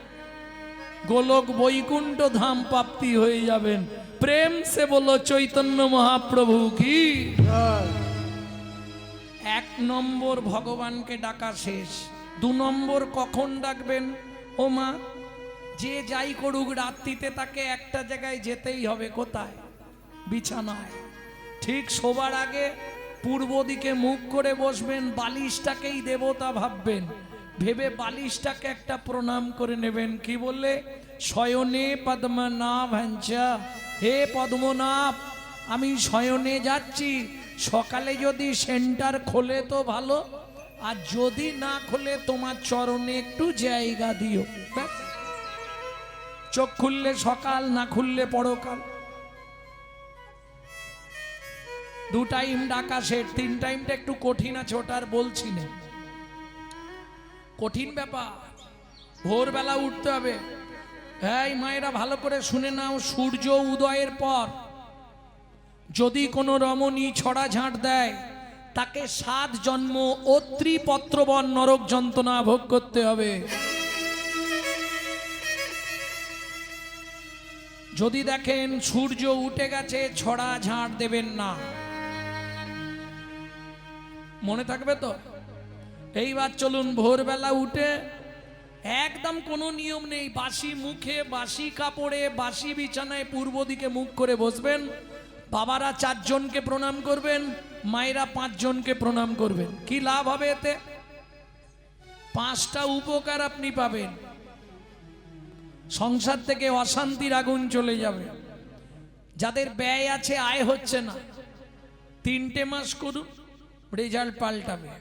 গোলক বৈকুণ্ঠ ধাম প্রাপ্তি হয়ে যাবেন। প্রেম সে বলো চৈতন্য মহাপ্রভু কি। 1 নম্বর ভগবানকে ডাকা শেষ। 2 নম্বর কখন ডাকবেন? ও মা, যে যাই করুক রাত্রিতে তাকে একটা জায়গায় যেতেই হবে। কোথায়? বিছানায়। ঠিক শোবার আগে পূর্ব দিকে মুখ করে বসবেন, বালিশটাকেই দেবতা ভাববেন, ভেবে বালিশটাকে একটা প্রণাম করে নেবেন। কি বললে? শয়নে পদ্মনাভ হঞ্চা, হে পদ্মনাভ আমি শয়নে যাচ্ছি। সকালে যদি সেন্টার খোলে তো ভালো, আর যদি না খোলে তোমার চরণে একটু জায়গা দিও। ব্যাস। চোখ খুললে সকাল, না খুললে পরকাল। 2 টাইম ডাকা শেষ। 3 টাইমটা একটু কঠিন আছে, ওটা আর বলছি না, কঠিন ব্যাপার। ভোরবেলা উঠতে হবে। এই মায়েরা ভালো করে শুনে নাও, সূর্য উদয়ের পর যদি কোনো রমণী ছড়া ঝাঁট দেয়, তাকে 7 জন্ম অত্রি পত্রবন নরক যন্ত্রণা ভোগ করতে হবে। যদি দেখেন সূর্য উঠে গেছে, ছড়া ঝাঁট দেবেন না। মনে থাকবে তো? এইবার চলুন, ভোরবেলা উঠে একদম কোনো নিয়ম নেই, বাসি মুখে, বাসি কাপড়ে, বাসি বিছানায় পূর্ব দিকে মুখ করে বসবেন। বাবারা 4 জনকে প্রণাম করবেন, মায়েরা 5 জনকে প্রণাম করবেন। কি লাভ হবে এতে? 5টা উপকার আপনি পাবেন। সংসার থেকে অশান্তির আগুন চলে যাবে। যাদের ব্যয় আছে, আয় হচ্ছে না, 3টে মাস করুন, রেজাল্ট পাল্টাবে।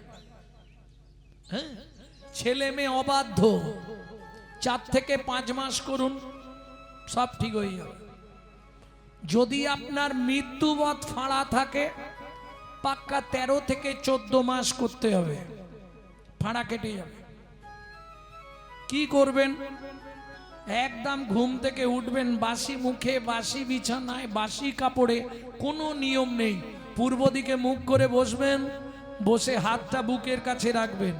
হ্যাঁ, ছেলে মেয়ে অবাধ্য, 4 থেকে 5 মাস করুন, সব ঠিক হয়ে যাবে। যদি আপনার মৃত্যুবৎ ফাঁড়া থাকে, পাক্কা 13 থেকে 14 মাস করতে হবে, ফাঁড়া কেটে যাবে। কি করবেন? একদম ঘুম থেকে উঠবেন, বাসি মুখে, বাসি বিছানায়, বাসি কাপড়ে, কোনো নিয়ম নেই। পূর্ব দিকে মুখ করে বসবেন, বসে হাতটা বুকের কাছে রাখবেন,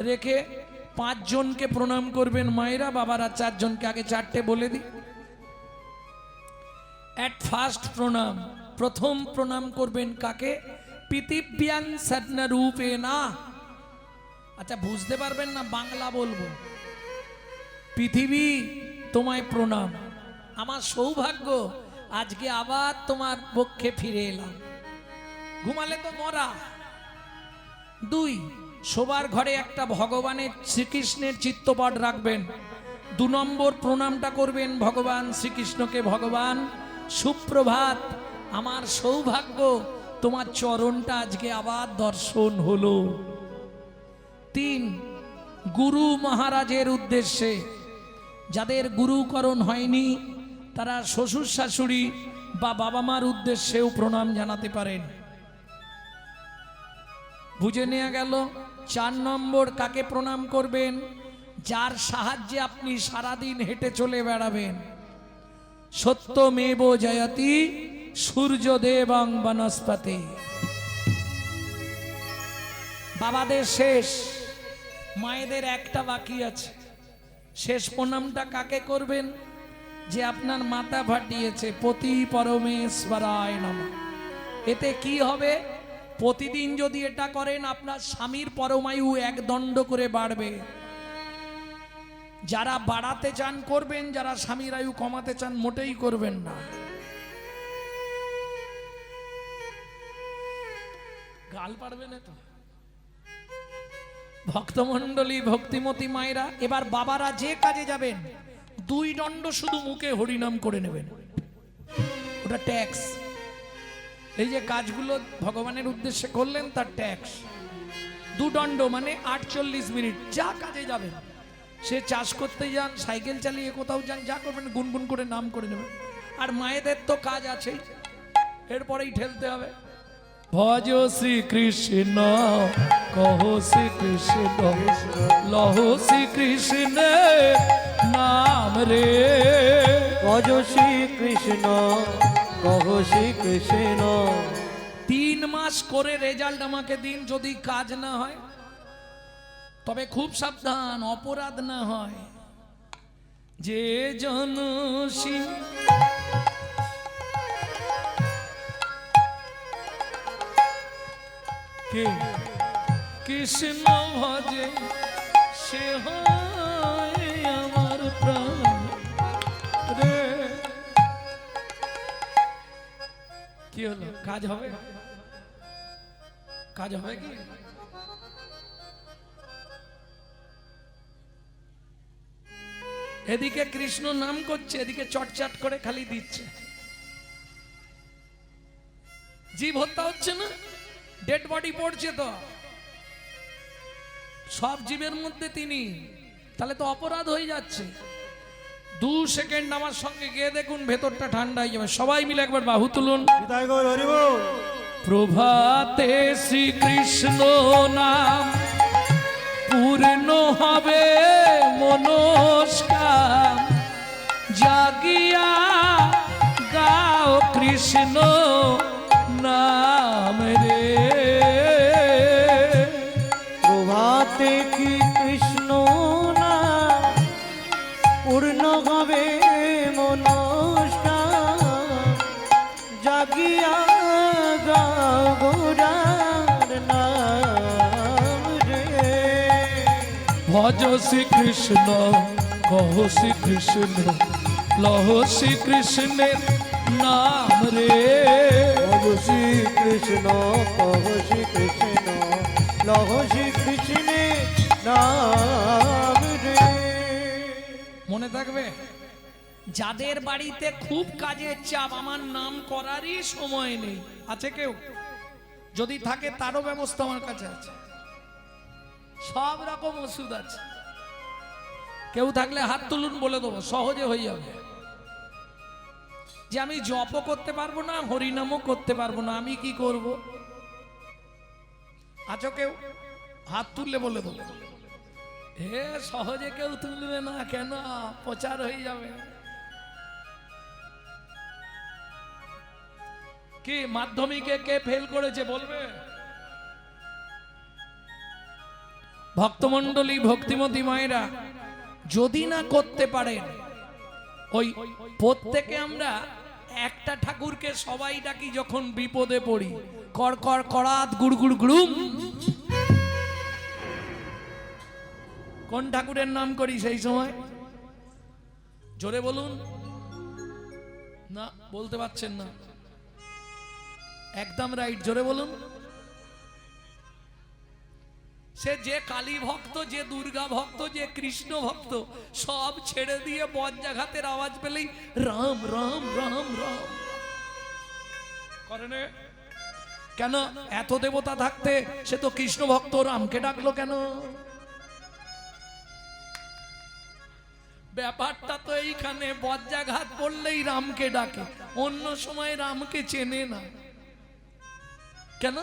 রেখে 5 জনকে প্রণাম করবেন মায়েরা, বাবারা 4 জনকে। আগে 4টে বলে দিই। এট ফার্স্ট প্রণাম, প্রথম প্রণাম করবেন কাকে? পৃথিব্যাং সদনা রূপে না। আচ্ছা বুঝতে পারবেন না, বাংলা বলবো। পৃথিবী তোমায় প্রণাম, আমার সৌভাগ্য আজকে আবার তোমার পক্ষে ফিরে এলাম, ঘুমালে তো মরা। 2, শোবার ঘরে একটা ভগবানের শ্রীকৃষ্ণের চিত্রপট রাখবেন। 2 নম্বর প্রণামটা করবেন ভগবান শ্রীকৃষ্ণকে, ভগবান সুপ্রভাত, আমার সৌভাগ্য তোমার চরণটা আজকে আবার দর্শন হলো। 3, গুরু মহারাজের উদ্দেশ্যে, যাদের গুরুকরণ হয়নি তারা শ্বশুর শাশুড়ি বা বাবা মার উদ্দেশ্যেও প্রণাম জানাতে পারেন। বুঝে নেওয়া গেল। 4 নম্বর কাকে প্রণাম করবেন? যার সাহায্যে আপনি সারাদিন হেঁটে চলে বেড়াবেন। সত্যমেব জয়তি সূর্যদেবং বনস্পতি। বাবাদের শেষ, মায়েদের একটা বাকি আছে। শেষ প্রণামটা কাকে করবেন? যে আপনার মাথা ফাটিয়েছে। পতি পরমেশ্বরায় নমঃ। এতে কি হবে? প্রতিদিন যদি এটা করেন আপনার স্বামীর পরমায়ু 1 দণ্ড করে বাড়বে। যারা বাড়াতে চান করবেন, যারা স্বামীর আয়ু কমাতে চান মোটেই করবেন না। গাল পারবে না তো ভক্তমণ্ডলী, ভক্তিমতী মায়েরা। এবার বাবারা যে কাজে যাবেন 2 দণ্ড শুধু মুখে হরিনাম করে নেবেন, ওটা ট্যাক্স। এই যে কাজগুলো ভগবানের উদ্দেশ্যে করলেন তার ট্যাক্স। 2 দণ্ড মানে 48 মিনিট। যা কাজে যাবেন, সে চাষ করতে যান, সাইকেল চালিয়ে কোথাও যান, যা করবেন গুনগুন করে নাম করে নেবেন। আর মায়েদের তো কাজ আছেই, এরপরেই ঠেলতে হবে ভজ শ্রী কৃষ্ণ, কহ শ্রী কৃষ্ণ, লহ শ্রী কৃষ্ণ নাম রে। ভজ শ্রী কৃষ্ণ, কহ শ্রী কৃষ্ণ। 3 মাস করে রেজাল্ট আমাকে দিন। যদি কাজ না হয় তবে খুব সাবধান, অপরাধ না হয়। যে জনসী কে কৃষ্ণ ভজে সে হয় আমার প্রাণ রে। কি হলো? কাজ হবে? কাজ হবে কি? এদিকে কৃষ্ণ নাম করছে, এদিকে চটচাট করে খালি দিচ্ছে। জীব হত্যা হচ্ছে না? ডেড বডি পড়ছে তো সব জীবের মধ্যে তিনি, তাহলে তো অপরাধ হয়ে যাচ্ছে। 2 সেকেন্ড আমার সঙ্গে গিয়ে দেখুন, ভেতরটা ঠান্ডা হয়ে যাবে। সবাই মিলে একবার বাহু তুলুন। নিতাই গৌর হরি বল। প্রভাতে শ্রীকৃষ্ণ নাম পূর্ণ হবে মনস্কাম, জাগিয়া গাও কৃষ্ণ নাম রে। প্রভাতে কি কৃষ্ণ নাম পূর্ণ হবে মনস্কাম, জাগিয়া গাও গৌরার নাম রে। ভজ শ্রী কৃষ্ণ, কহ শ্রী কৃষ্ণ, লহ শ্রী কৃষ্ণের নাম রে। ভজ শ্রী কৃষ্ণ, কহ শ্রী কৃষ্ণ, লহ শ্রী কৃষ্ণের নাম রে। মনে থাকবে, যাদের বাড়িতে খুব কাজের চাপ, আমার নাম করারই সময় নেই, আছে কেউ? যদি থাকে তারও ব্যবস্থা আমার কাছে আছে, সব রকম ওষুধ আছে। কেউ থাকলে হাত তুলুন, বলে দেবো, সহজে হয়ে যাবে। যে আমি জপও করতে পারবো না, হরিনামও করতে পারবো না, আমি কি করব? আছো কেউ? হাত তুললে বলে দেবো। হে, সহজে কেউ তুলবে না কেন? প্রচার হয়ে যাবে। কি মাধ্যমিকে কে ফেল করেছে বলবে? ভক্তমণ্ডলী, ভক্তিমতী মায়েরা, যদি না করতে পারেন, ওই প্রত্যেকে আমরা একটা ঠাকুরকে সবাই ডাকি যখন বিপদে পড়ি, কর কর করাত গুড় গুড় গুড়ুম। কোন ঠাকুরের নাম করি সেই সময়? জোরে বলুন না, বলতে পারছেন না। একদম রাইট, জোরে বলুন। সে যে কালী ভক্ত, যে দুর্গা ভক্ত, যে কৃষ্ণ ভক্ত, সব ছেড়ে দিয়ে বজ্রাঘাতের আওয়াজ পেলেই রাম রাম রাম রাম করে না। কেন? এত দেবতা থাকতে সে তো কৃষ্ণ ভক্ত, রামকে ডাকলো কেন? ব্যাপারটা তো এইখানে, বজ্রাঘাত পড়লেই রামকে ডাকে, অন্য সময় রামকে চেনে না কেন?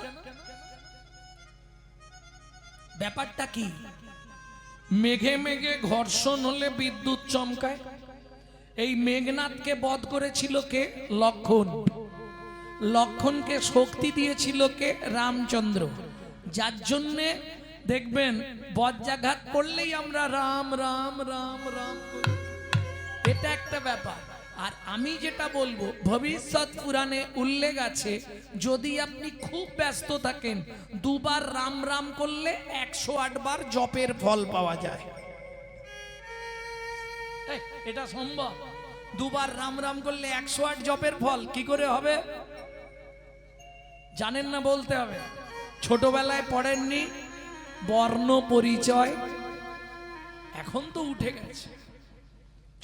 ব্যাপারটা কি? মেঘে মেঘে ঘর্ষণ হলে বিদ্যুৎ চমকায়। এই মেঘনাথকে বধ করেছিল কে? লক্ষণ। লক্ষণকে শক্তি দিয়েছিল কে? রামচন্দ্র। যার জন্যে দেখবেন বজ্রাঘাত করলেই আমরা রাম রাম রাম রাম করি। এটা একটা ব্যাপার। আর আমি যেটা বলবো, ভবিষ্যৎ পুরাণে উল্লেখ আছে, যদি আপনি খুব ব্যস্ত থাকেন, দুবার রাম রাম করলে 108 বার জপের ফল পাওয়া যায়। এটা সম্ভব? দুবার রাম রাম করলে 108 জপের ফল কি করে হবে জানেন না? বলতে হবে। ছোটবেলায় পড়েননি বর্ণ পরিচয়? এখন তো উঠে গেছে।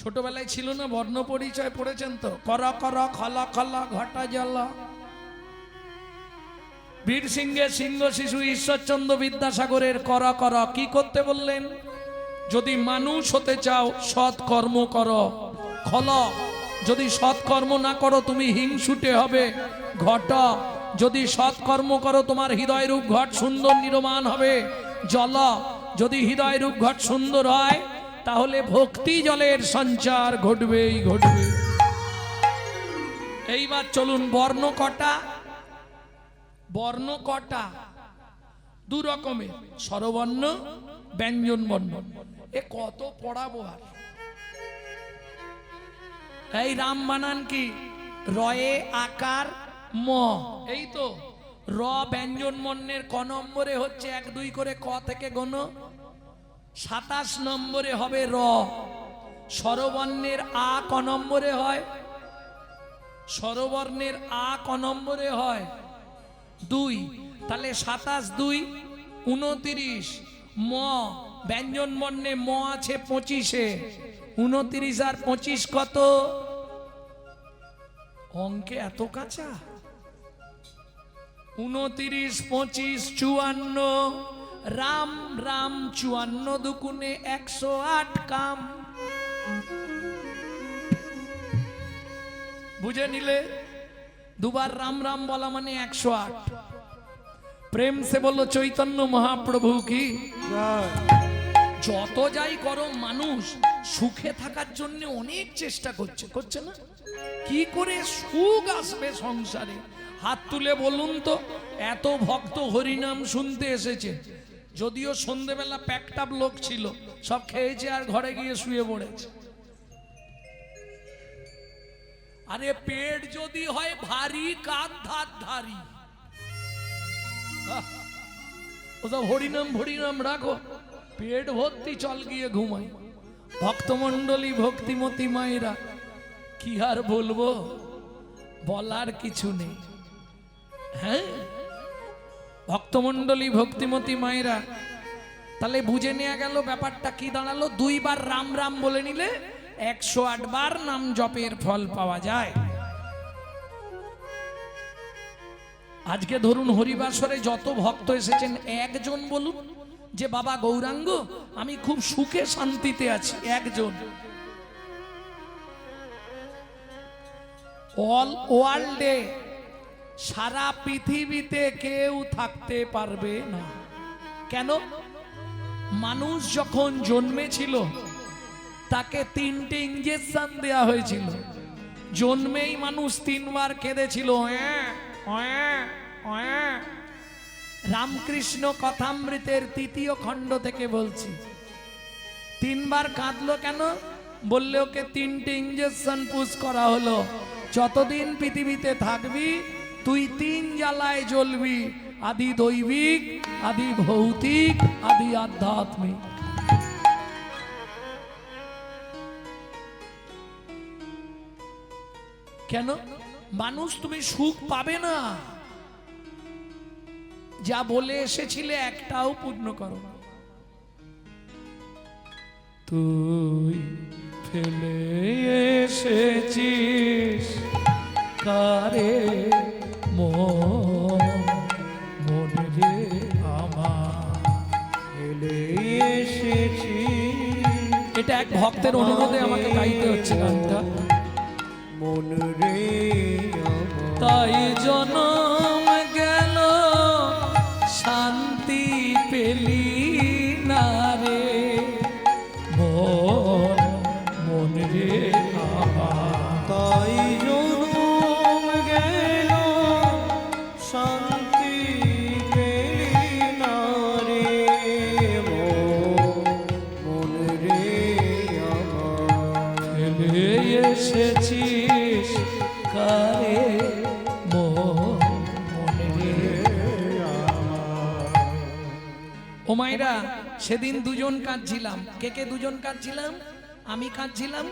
ছোটবেলায় ছিল না বর্ণ পরিচয়? পড়েছেন তো? কর কর খল খল ঘটা জল। বীর সিংহের সিংহ শিশু ঈশ্বরচন্দ্র বিদ্যাসাগরের কর কর কি করতে বললেন? যদি মানুষ হতে চাও সৎ কর্ম করো। খল, যদি সৎ কর্ম না করো তুমি হিংসুটে হবে। ঘট, যদি সৎ কর্ম করো তোমার হৃদয় রূপ ঘট সুন্দর নির্মাণ হবে। জল, যদি হৃদয় রূপ ঘট সুন্দর হয় তাহলে ভক্তি জলের সঞ্চার ঘটবেই ঘটবে। এইবার চলুন, বর্ণ কটা? বর্ণ কটা? দু রকমের, স্বরবর্ণ, ব্যঞ্জন বর্ণ। এ কত পড়াবো আর? এই রাম বানান কি? রয়ে আকার ম, এই তো। র ব্যঞ্জন বর্ণের ক নম্বরে হচ্ছে? 1 2 করে ক থেকে গোনো। 27 নম্বরে হবে র। স্বরবর্ণের আ ক নম্বরে হয়? স্বরবর্ণের আ ক নম্বরে হয়? 2। তাহলে 27 2 29। ম ব্যঞ্জন বর্ণে ম আছে 25-এ। 29 আর 25 কত? অঙ্কে এত কাঁচা? 29 25 54। রাম রাম 54 দুগুণে 108 কাম। বুঝে নিলে? দুবার রাম রাম বলা মানে 108। প্রেম সে বললো চৈতন্য মহাপ্রভু কি। যত যাই করো মানুষ সুখে থাকার জন্য অনেক চেষ্টা করছে, করছে না? কি করে সুখ আসবে সংসারে? হাত তুলে বলুন তো। এত ভক্ত হরিনাম শুনতে এসেছে, যদিও সন্ধেবেলা প্যাকটাপ লোক ছিল, সব খেয়েছে আর ঘরে গিয়ে শুয়ে পড়েছে। আরে পেট যদি হয় ভারী, কাঁধ ধার ধারি। ওসব হরিনাম হরিনাম রাখো, পেট ভর্তি চল গিয়ে ঘুমাই। ভক্তমণ্ডলী ভক্তিমতী মায়েরা কি আর বলবো, বলার কিছু নেই। হ্যাঁ, ভক্তমণ্ডলী ভক্তিমতী মায়েরা, তাহলে বুঝে নেওয়া গেল ব্যাপারটা কি দাঁড়ালো। 2 বার রাম রাম বলে নিলে 108 বার নাম জপের ফল পাওয়া যায়। আজকে ধরুন হরিবাসরে যত ভক্ত এসেছেন, একজন বলুন যে বাবা গৌরাঙ্গ আমি খুব সুখে শান্তিতে আছি। একজন। অল ওয়ার্ল্ডে, সারা পৃথিবীতে কেউ থাকতে পারবে না। কেন? মানুষ যখন জন্মেছিল তাকে 3টে ইঞ্জেকশন দেয়া হয়েছিল। জন্মেই মানুষ 3 বার কেঁদেছিল। রামকৃষ্ণ কথামৃতের 3য় খণ্ড থেকে বলছি। 3 বার কাঁদলো কেন? বললে ওকে 3টে ইঞ্জেকশন পুশ করা হলো। যতদিন পৃথিবীতে থাকবি তুই 3 জ্বালায় জ্বলবি, আদি দৈবিক, আদি ভৌতিক, আদি আধ্যাত্মিক। কেন? মানুষ তুমি সুখ পাবে না। যা বলে এসেছিলে একটাও পূর্ণ করো না। তুই ফেলে এসেছিস কারে মনে রে আমার, ফেলে এসেছি। এটা এক ভক্তের অনুরোধে আমাকে গাইতে হচ্ছে গানটা। মন রে তাই জনম গেল শান্তি পেলি না রে মন রে আমার। তাই জনম গেল শান্তি পেলি না রে মন রে আমার। ফেলে এসেছি ও মায়েরা, সেদিন দুজন কাঁদছিলাম। কে কে দুজন কাঁদছিলাম? আমি কাঁদছিলাম,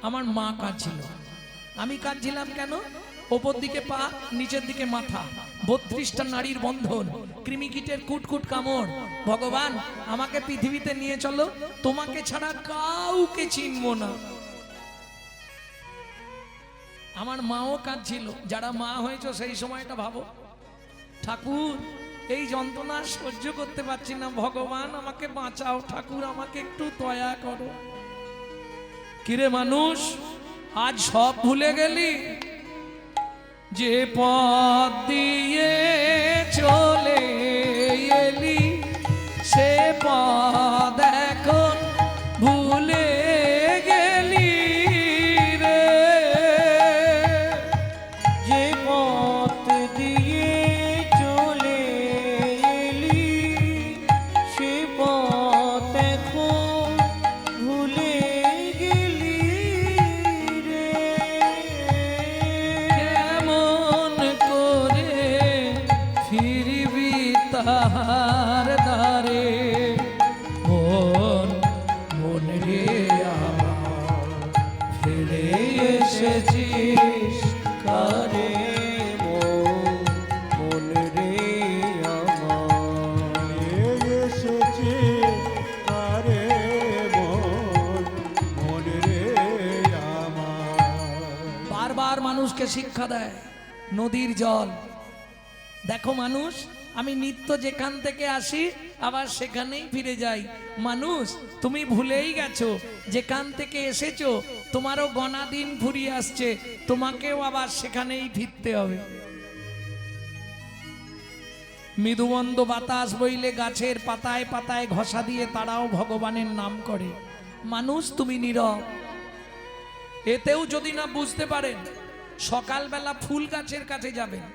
আমার মা কাঁদছিল। আমি কাঁদছিলাম কেন? ওপর দিকে পা, নিচের দিকে মাথা, 32টা নারীর বন্ধন, কৃমিকীটের কুটকুট কামড়। ভগবান, আমাকে পৃথিবীতে নিয়ে চলো, তোমাকে ছাড়া কাউকে চিনবো না। আমার মাও কাঁদছিল। যারা মা হয়েছে সেই সময়টা ভাবো, ঠাকুর এই যন্ত্রণা সহ্য করতে পারছি না, ভগবান আমাকে বাঁচাও, ঠাকুর আমাকে একটু দয়া করো। কিরে মানুষ, আজ সব ভুলে গেলি? যে পথ দিয়ে চলে এলি সে পথ এখন ভুলে গেলি রে। যে পথ দিয়ে চলে এলি সে পথ এখন ভুলে গেলি রে। কেমন করে ফিরবি তাহার দ্বারে, মন মন রে আমার ফিরে এসেছিস কারে। মন রে আমার এসেছি আরে মন রে আমার। বারবার মানুষকে শিক্ষা দেয় নদীর জল। দেখো মানুষ, আমি নিত্য যেখান থেকে আসি আবার সেখানেই ফিরে যাই। মানুষ, তুমি ভুলেই গেছো যেখান থেকে এসেছো তোমারও গণা দিন ফুরিয়ে আসছে, তোমাকেও আবার সেখানেই ফিরতে হবে। মৃদুমন্দ বাতাস বইলে গাছের পাতায় পাতায় ঘষা দিয়ে তারাও ভগবানের নাম করে। মানুষ, তুমি নীরব। এতেও যদি না বুঝতে পারেন, সকালবেলা ফুল গাছের কাছে যাবেন,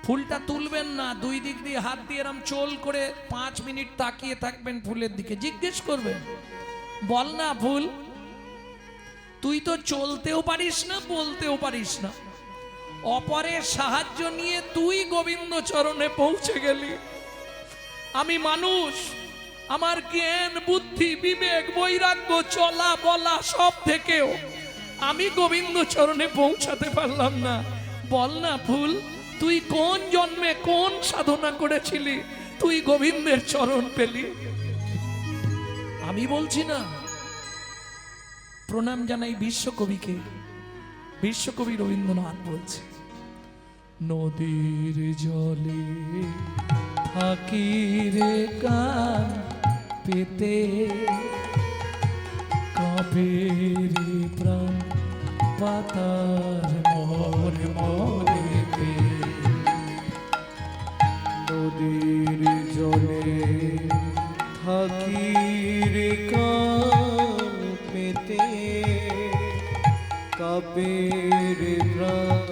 ফুলটা তুলবেন না, দুই দিক দিয়ে হাত দিয়ে এরম চোল করে 5 মিনিট তাকিয়ে থাকবেন ফুলের দিকে, জিজ্ঞেস করবেন, বল না ফুল, তুই তো চলতেও পারিস না, বলতেও পারিস না, অপরের সাহায্য নিয়ে তুই গোবিন্দ চরণে পৌঁছে গেলি। আমি মানুষ, আমার জ্ঞান বুদ্ধি বিবেক বৈরাগ্য চলা বলা সব থেকেও আমি গোবিন্দ চরণে পৌঁছাতে পারলাম না। বল না ফুল, তুই কোন জন্মে কোন সাধনা করেছিলি তুই গোবিন্দের চরণ পেলি? আমি বলছি না। প্রণাম জানাই বিশ্বকবিকে। বিশ্বকবি রবীন্দ্রনাথ বলছে, নদীর জলে থাকি রে কান পেতে, কাঁপে রে প্রাণ পাতার মোর মরেতে। নদীর জলে থাকি রে কান পেতে, কাঁপে রে প্রাণ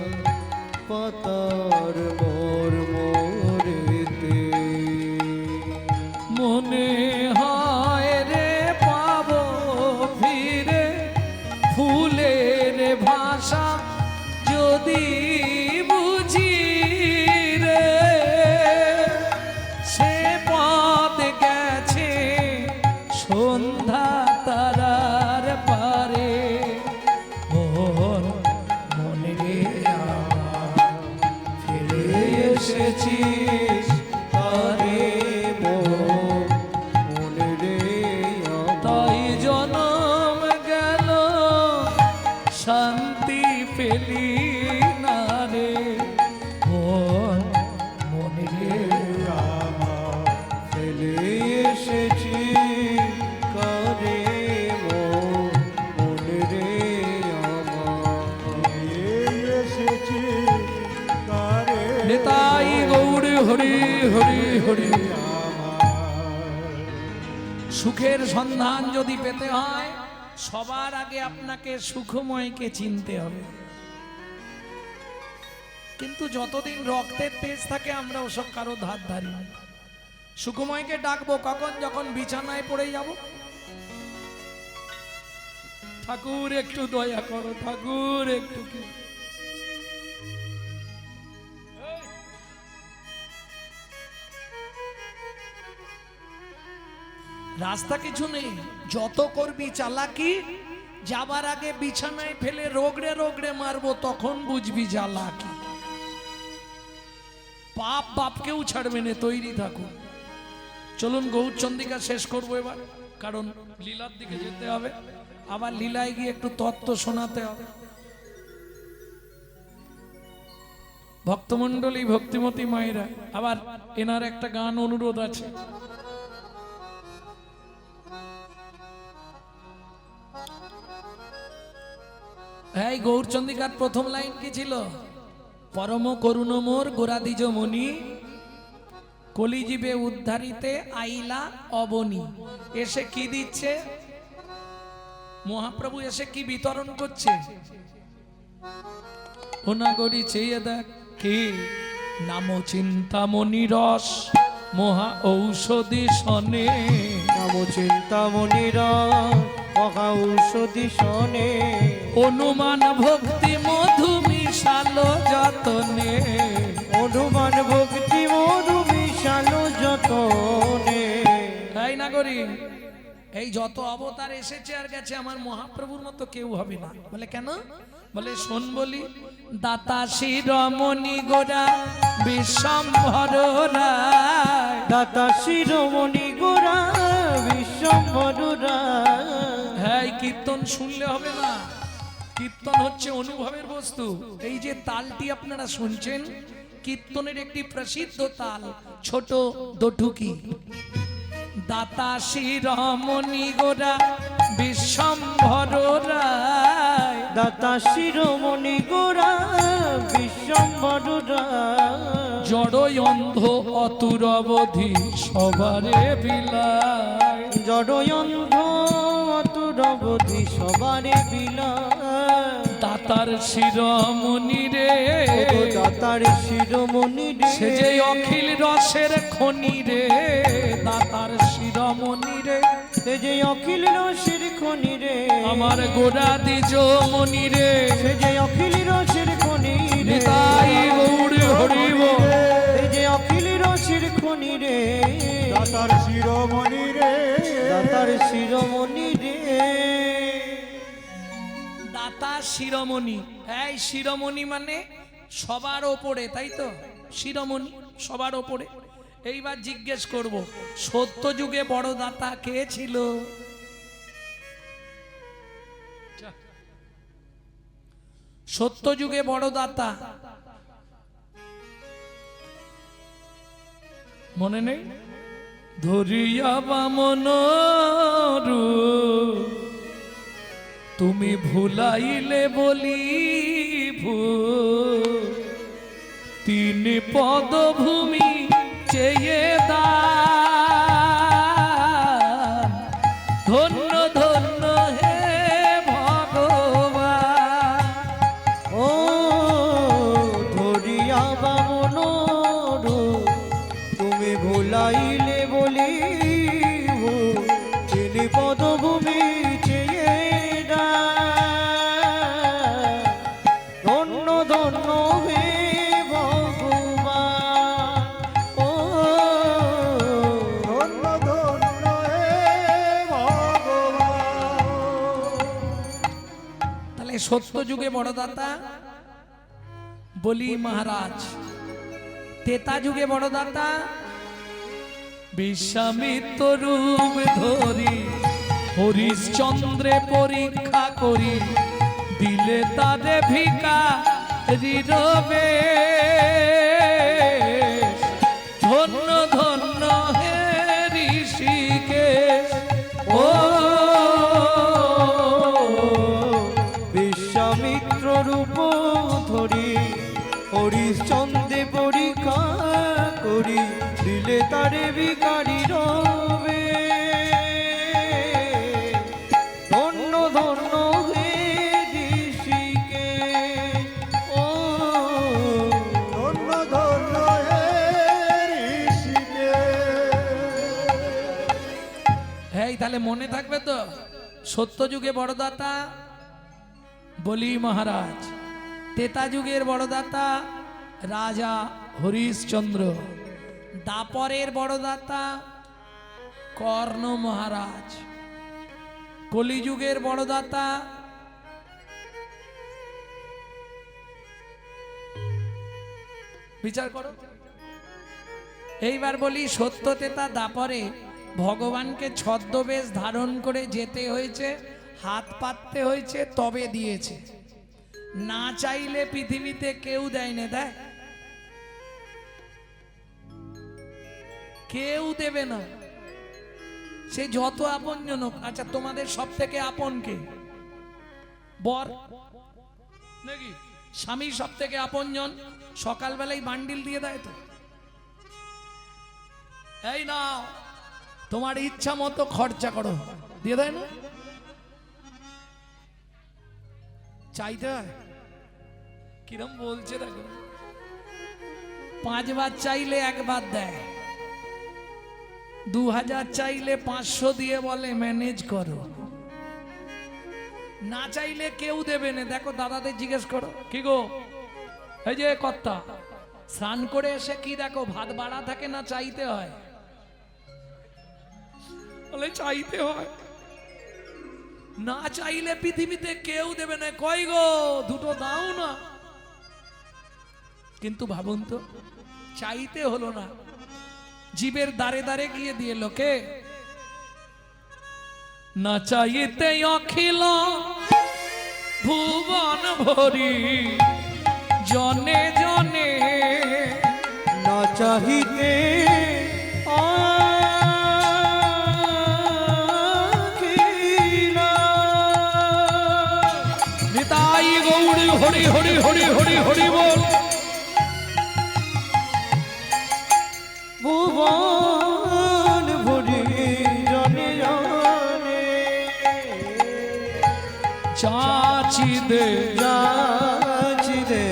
পাতার মোর মরেতে। মনে হয় রে পাবো ফিরে ফুলের ভাষা যদি বুঝি রে, সে পথ গেছে সন্ধ্যা তারার পারে। মোর মনে রে আমার ফিরে এসেছিস আরে মোর মনে রে তাই জনম গেল শান্তি পেলি না রে। মোর মনে রে আমার ফেলে এসেছি কারে মোর মনে রে আমার। এসেছি কারে নেতাই গৌর হরি হরি হরি। সুখের সন্ধান যদি পেতে হয়, সবার আগে আপনাকে সুখময়কে চিনতে হবে। কিন্তু যতদিন রক্তের তেজ থাকে আমরা ওসব কারো ধার ধারি না। সুখময়কে ডাকবো কখন? যখন বিছানায় পড়ে যাব। ঠাকুর একটু দয়া করো, ঠাকুর একটু কি। রাস্তা কিছু নেই, যত করবি চালাকি, যাবার আগে বিছানায় ফেলে রোগড়ে রোগড়ে মারবো, তখন বুঝবি জ্বালাকি। পাপ বাপকেও ছাড়বে না, তৈরি থাকো। চলুন গৌরচন্দ্রিকা শেষ করবো এবার, কারণ লীলার দিকে যেতে হবে, আবার লীলায় গিয়ে একটু তত্ত্ব শোনাতে হবে। ভক্তমন্ডলী, ভক্তিমতী মায়েরা, আবার এনার একটা গান অনুরোধ আছে। এই গৌরচন্দ্রিকার প্রথম লাইন কি ছিল? পরম করুণ মোর গোরাদিজ মণি, কলিজীবে উদ্ধারিতে আইলা অবনী। এসে কি দিচ্ছে মহাপ্রভু? এসে কি বিতরণ করছে? ওনাগরি চেয়ে দেখ কি নাম চিন্তামণি রস, মহা ঔষধি সনে। নাম চিন্তামণিরা মহা ঔষধি শোনে, অনুমান ভক্তি মধু মিশালো যতনে। অনুমান ভক্তি মধু মিশালো যতনে। তাই না করি? এই যত অবতার এসেছে আর গেছে, আমার মহাপ্রভুর মতো কেউ হবে না। বলে কেন? বলে শোন বলি, দাতা শিরমণি গোরা বিশ্বম্ভর রায়। দাতা শিরোমণি গোরা বিশ্বম্ভর রায়। হ্যাঁ, এই কীর্তন শুনলে হবে না, কীর্তন হচ্ছে অনুভবের বস্তু। এই যে তালটি আপনারা শুনছেন, কীর্তনের একটি প্রসিদ্ধ তাল, ছোট দোঠুকি। দাতা শিরমণি গোরা বিশ্বম্ভর রায়। দাতা শিরোমণি গোরা বিশ্বম্ভর রায়। জড়ই অন্ধ অতুর অবধি সবারে বিলায়। জড়য়ন্ধ অতুরবধি সবারে বিলায়। দাতার শিরমণি রে, দাতার শিরোমণি রে, সে যে অখিল রসের খনি রে। দাতার শিরমণি রে, সে যে অখিল রসের খনি রে। আমার গোরা দ্বিজ মণি রে। সে যে অখিল রসের খনি রে। নিতাই গৌর হরিব। সে যে অখিল রসের খনি রে। দাতার শিরোমণি রে, দাতার শিরোমণি রে। দাতা শিরোমণি, এই শিরোমণি মানে সবার ওপরে, তাই তো? শিরোমণি সবার ওপরে। এইবার জিজ্ঞেস করব, সত্য যুগে বড় দাতা কে ছিল? সত্য যুগে বড় দাতা মনে নেই? ধরিয়া বামন রূপ, তুমি ভুলাইলে বলি তিন পদভূমি চেয়ে দান। ধন্য ধন্য হে ভগবান। ও ধরিয়া বামন রূপ, তুমি ভুলাইলে বলি তিনি পদভূমি চেয়ে দান। ধন্য ধন্য হে ভগবান। ও ধন্য ধন্য হে ভগবান। তাহলে সত্য যুগে বড় দাতা বলি মহারাজ। তেতা যুগে বড় দাতা বিশ্বামিত্র রূপ ধরি, হরিশ্চন্দ্রে পরীক্ষা করি, দিলে তারে ভিখারি রবে। ধন্য ধন্য হে ঋষিকেশ। ও বিশ্বামিত্র রূপ ধরি, হরিশ্চন্দ্রে পরীক্ষা করি, দিলে তারে ভিখারি রবে। ধন্য ধন্য হে ঋষিকেশ। ও ধন্য ধন্য হে ঋষিকেশ। হ্যাঁ, তাহলে মনে থাকবে তো, সত্য যুগে বড় দাতা বলি মহারাজ, তেতা যুগের বড় দাতা রাজা হরিশ্চন্দ্র, দাপরের বড় দাতা কর্ণ মহারাজ, কলিযুগের বড়দাতা। বিচার করো। এইবার বলি, সত্যতেতা দাপরে ভগবানকে ছদ্মবেশ ধারণ করে যেতে হয়েছে, হাত পাততে হয়েছে, তবে দিয়েছে। না চাইলে পৃথিবীতে কেউ দেয় না, দেয়? কেউ দেবে না, সে যত আপনজন হোক। আচ্ছা, তোমাদের সব থেকে আপন কে? বর নাকি স্বামী সব থেকে আপনজন? সকালবেলায় বান্ডিল দিয়ে দেয় তো, এই নাও তোমার ইচ্ছা মতো খরচা করো, দিয়ে দেয় না? চাইতে হয়? কিরম বলছে দেখো, 5 বার চাইলে 1 বার দেয়, 2000 চাইলে 500 দিয়ে বলে ম্যানেজ করো। না চাইলে কেউ দেবে না। দেখো দাদাদের জিজ্ঞেস করো, কি গো এই যে কর্তা, স্নান করে এসে কি দেখো, ভাত বাড়া থাকে না চাইতে হয়? বলে চাইতে হয়। না চাইলে পৃথিবীতে কেউ দেবে না। কই গো, দুটো দাও না। কিন্তু ভাবুন তো, চাইতে হলো না, জীবের দ্বারে দ্বারে গিয়ে দিয়ে লোকে। না চাইতে অখিল ভুবন ভরি, জনে জনে না চাহিতে নিতাই গৌড় হরি হরি হরি হরি হরি বল। ভুবন ভরি জনে জনে চাচি দে যাচি দে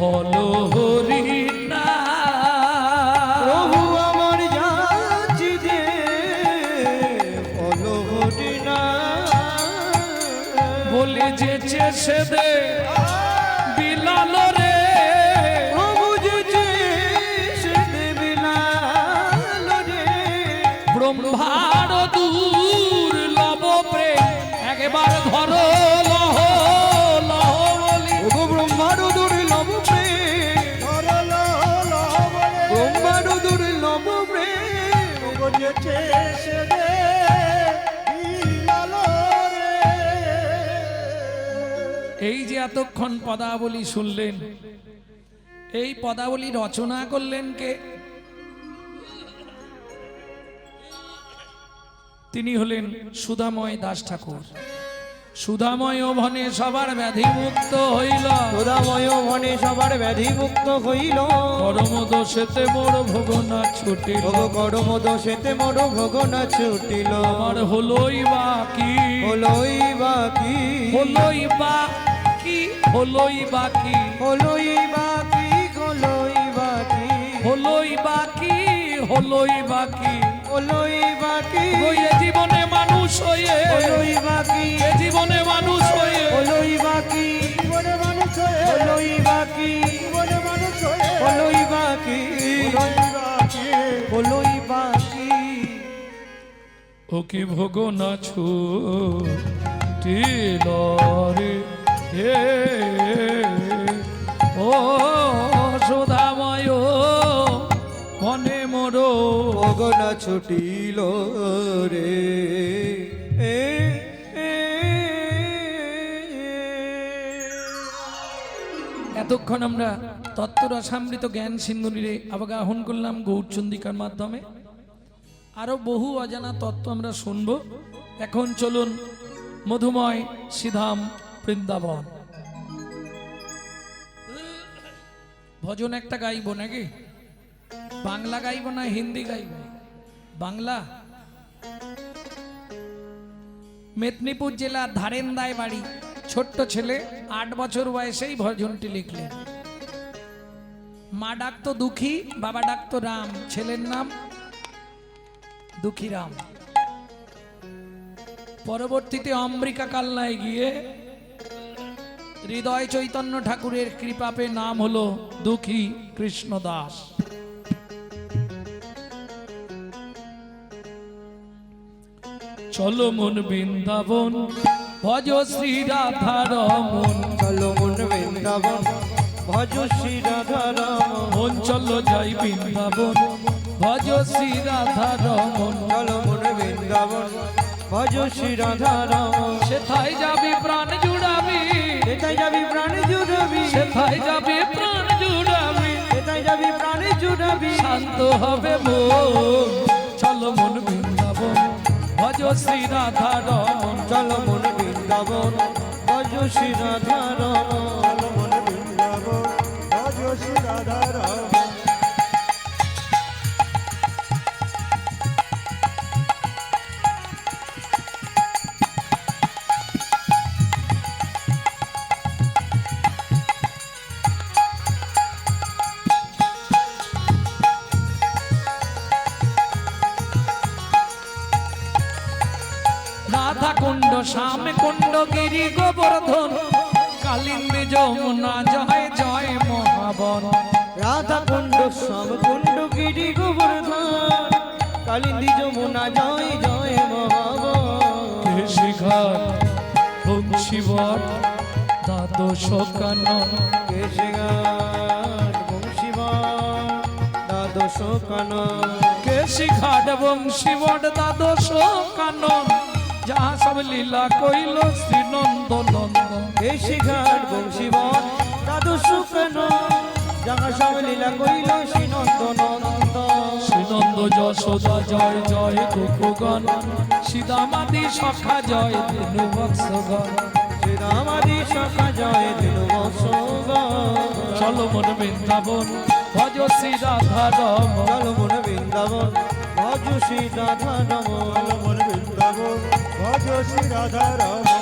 হলো হরি না। প্রভু আমার যাচি দে বলো হরি না। বলে যে চেষে দে বিলাল রে, প্রভু যে চেষে দে বিলাল রে। ব্রহ্মার দূর লব প্রেম একবার ধরো লহ লহ বলি। ওগো ব্রহ্মার দুর্লভ প্রেম, ব্রহ্মার দুর্লভ প্রেম। এই যে এতক্ষণ পদাবলী শুনলেন, এই পদাবলী রচনা করলেন কে? তিনি হলেন সুধাময় দাস ঠাকুর। সুধাময় ভনে সবার ব্যাধি মুক্ত হইল, সুধাময় মনে সবার ব্যাধি মুক্ত হইল। কর্ম দোষেতে মোর ভোগনা ছুটিল, ভোগ কর্ম দোষেতে মোর ভোগ না ছুটিল। আমার হলোই বাকি, হলোই বাকি, হলোই বাকি, হলোই বাকি, হলোই বাকি, হলোই বাকি, হলোই বাকি, হলোই বাকি। হলোই বাকি, ওই এ জীবনে মানুষ হয়ে, হলোই বাকি, এ জীবনে মানুষ হয়ে, হলোই বাকি, হলোই বাকি, হলোই বাকি, হলোই বাকি। ও কি ভোগ না ছুটিল রে হে, ও সুধাময় মনে মোরো ভোগ না ছুটিল রে। এতক্ষণ আমরা তত্ত্বরসামৃত জ্ঞান সিন্ধুরে অবগাহন করলাম গৌরচন্দিকার মাধ্যমে। আরো বহু অজানা তত্ত্ব আমরা শুনবো। এখন চলুন মধুময় শ্রীধাম বৃন্দাবন। ভজন একটা গাইবো নাকি? বাংলা গাইবো না হিন্দি গাইবো? বাংলা। মেদিনীপুর জেলার ধারেন্দায় বাড়ি, ছোট্ট ছেলে 8 বছর বয়সেই ভজনটি লিখলেন। মা ডাকতো দুঃখী, বাবা ডাকতো রাম, ছেলের নাম দুঃখীরাম। পরবর্তীতে অম্বিকা কালনায় গিয়ে হৃদয় চৈতন্য ঠাকুরের কৃপা পেয়ে নাম হলো দুঃখী কৃষ্ণ দাস। চলো মন বৃন্দাবন ভজ শ্রী রাধা রমন চলো মন বৃন্দাবন ভজ শ্রী রাধা রমন মন চলো যাই বৃন্দাবন ভজ শ্রী রাধা রমন চলো মন বৃন্দাবন ভজ শ্রী রাধা রমন সেথায় যাবি প্রাণ জুড়াবি সেটাই যাবি প্রাণ জুড়াবি সেথায় যাবি প্রাণ জুড়াবি সেটাই যাবি প্রাণ জুড়াবি শান্ত হবে মন চলো মন বৃন্দাবন ভজ শ্রী রাধা রমন চলো মন বৃন্দাবন ভজ শ্রী রাধা রমন মন বৃন্দাবন ভজ শ্রী রাধা রমন রাধা কুণ্ড শ্যাম কুণ্ড গিরি গোবর্ধন কালিন্দী যমুনা জয় জয় মহাবন রাধা কুণ্ড শ্যাম কুণ্ড গিরি গোবর্ধন কালিন্দী যমুনা জয় জয় মহাবন শিখার বংশীবট দ্বাদশ কানন কেশগার বংশীবন দ্বাদশ কানন কেশিঘাট বংশীবট দ্বাদশ কানন যাহা সব লীলা কইল শ্রী নন্দ নন্দন কেশগার বংশীবন দ্বাদশ কানন যাহা সব লীলা কইল শ্রী নন্দ নন্দ শ্রীনন্দ যশোদা জয় জয় গোপগণ সীতামাদি সখা জয় ধেনু বৎসগণ শ্রীরামাদি সখা জয় দিল বসগণ চলো মন বৃন্দাবন ভজ শ্রী রাধা রমন চলো মন বৃন্দাবন ভজ শ্রী রাধা রমন মন বৃন্দাবন ভজ শ্রী রাধা রমন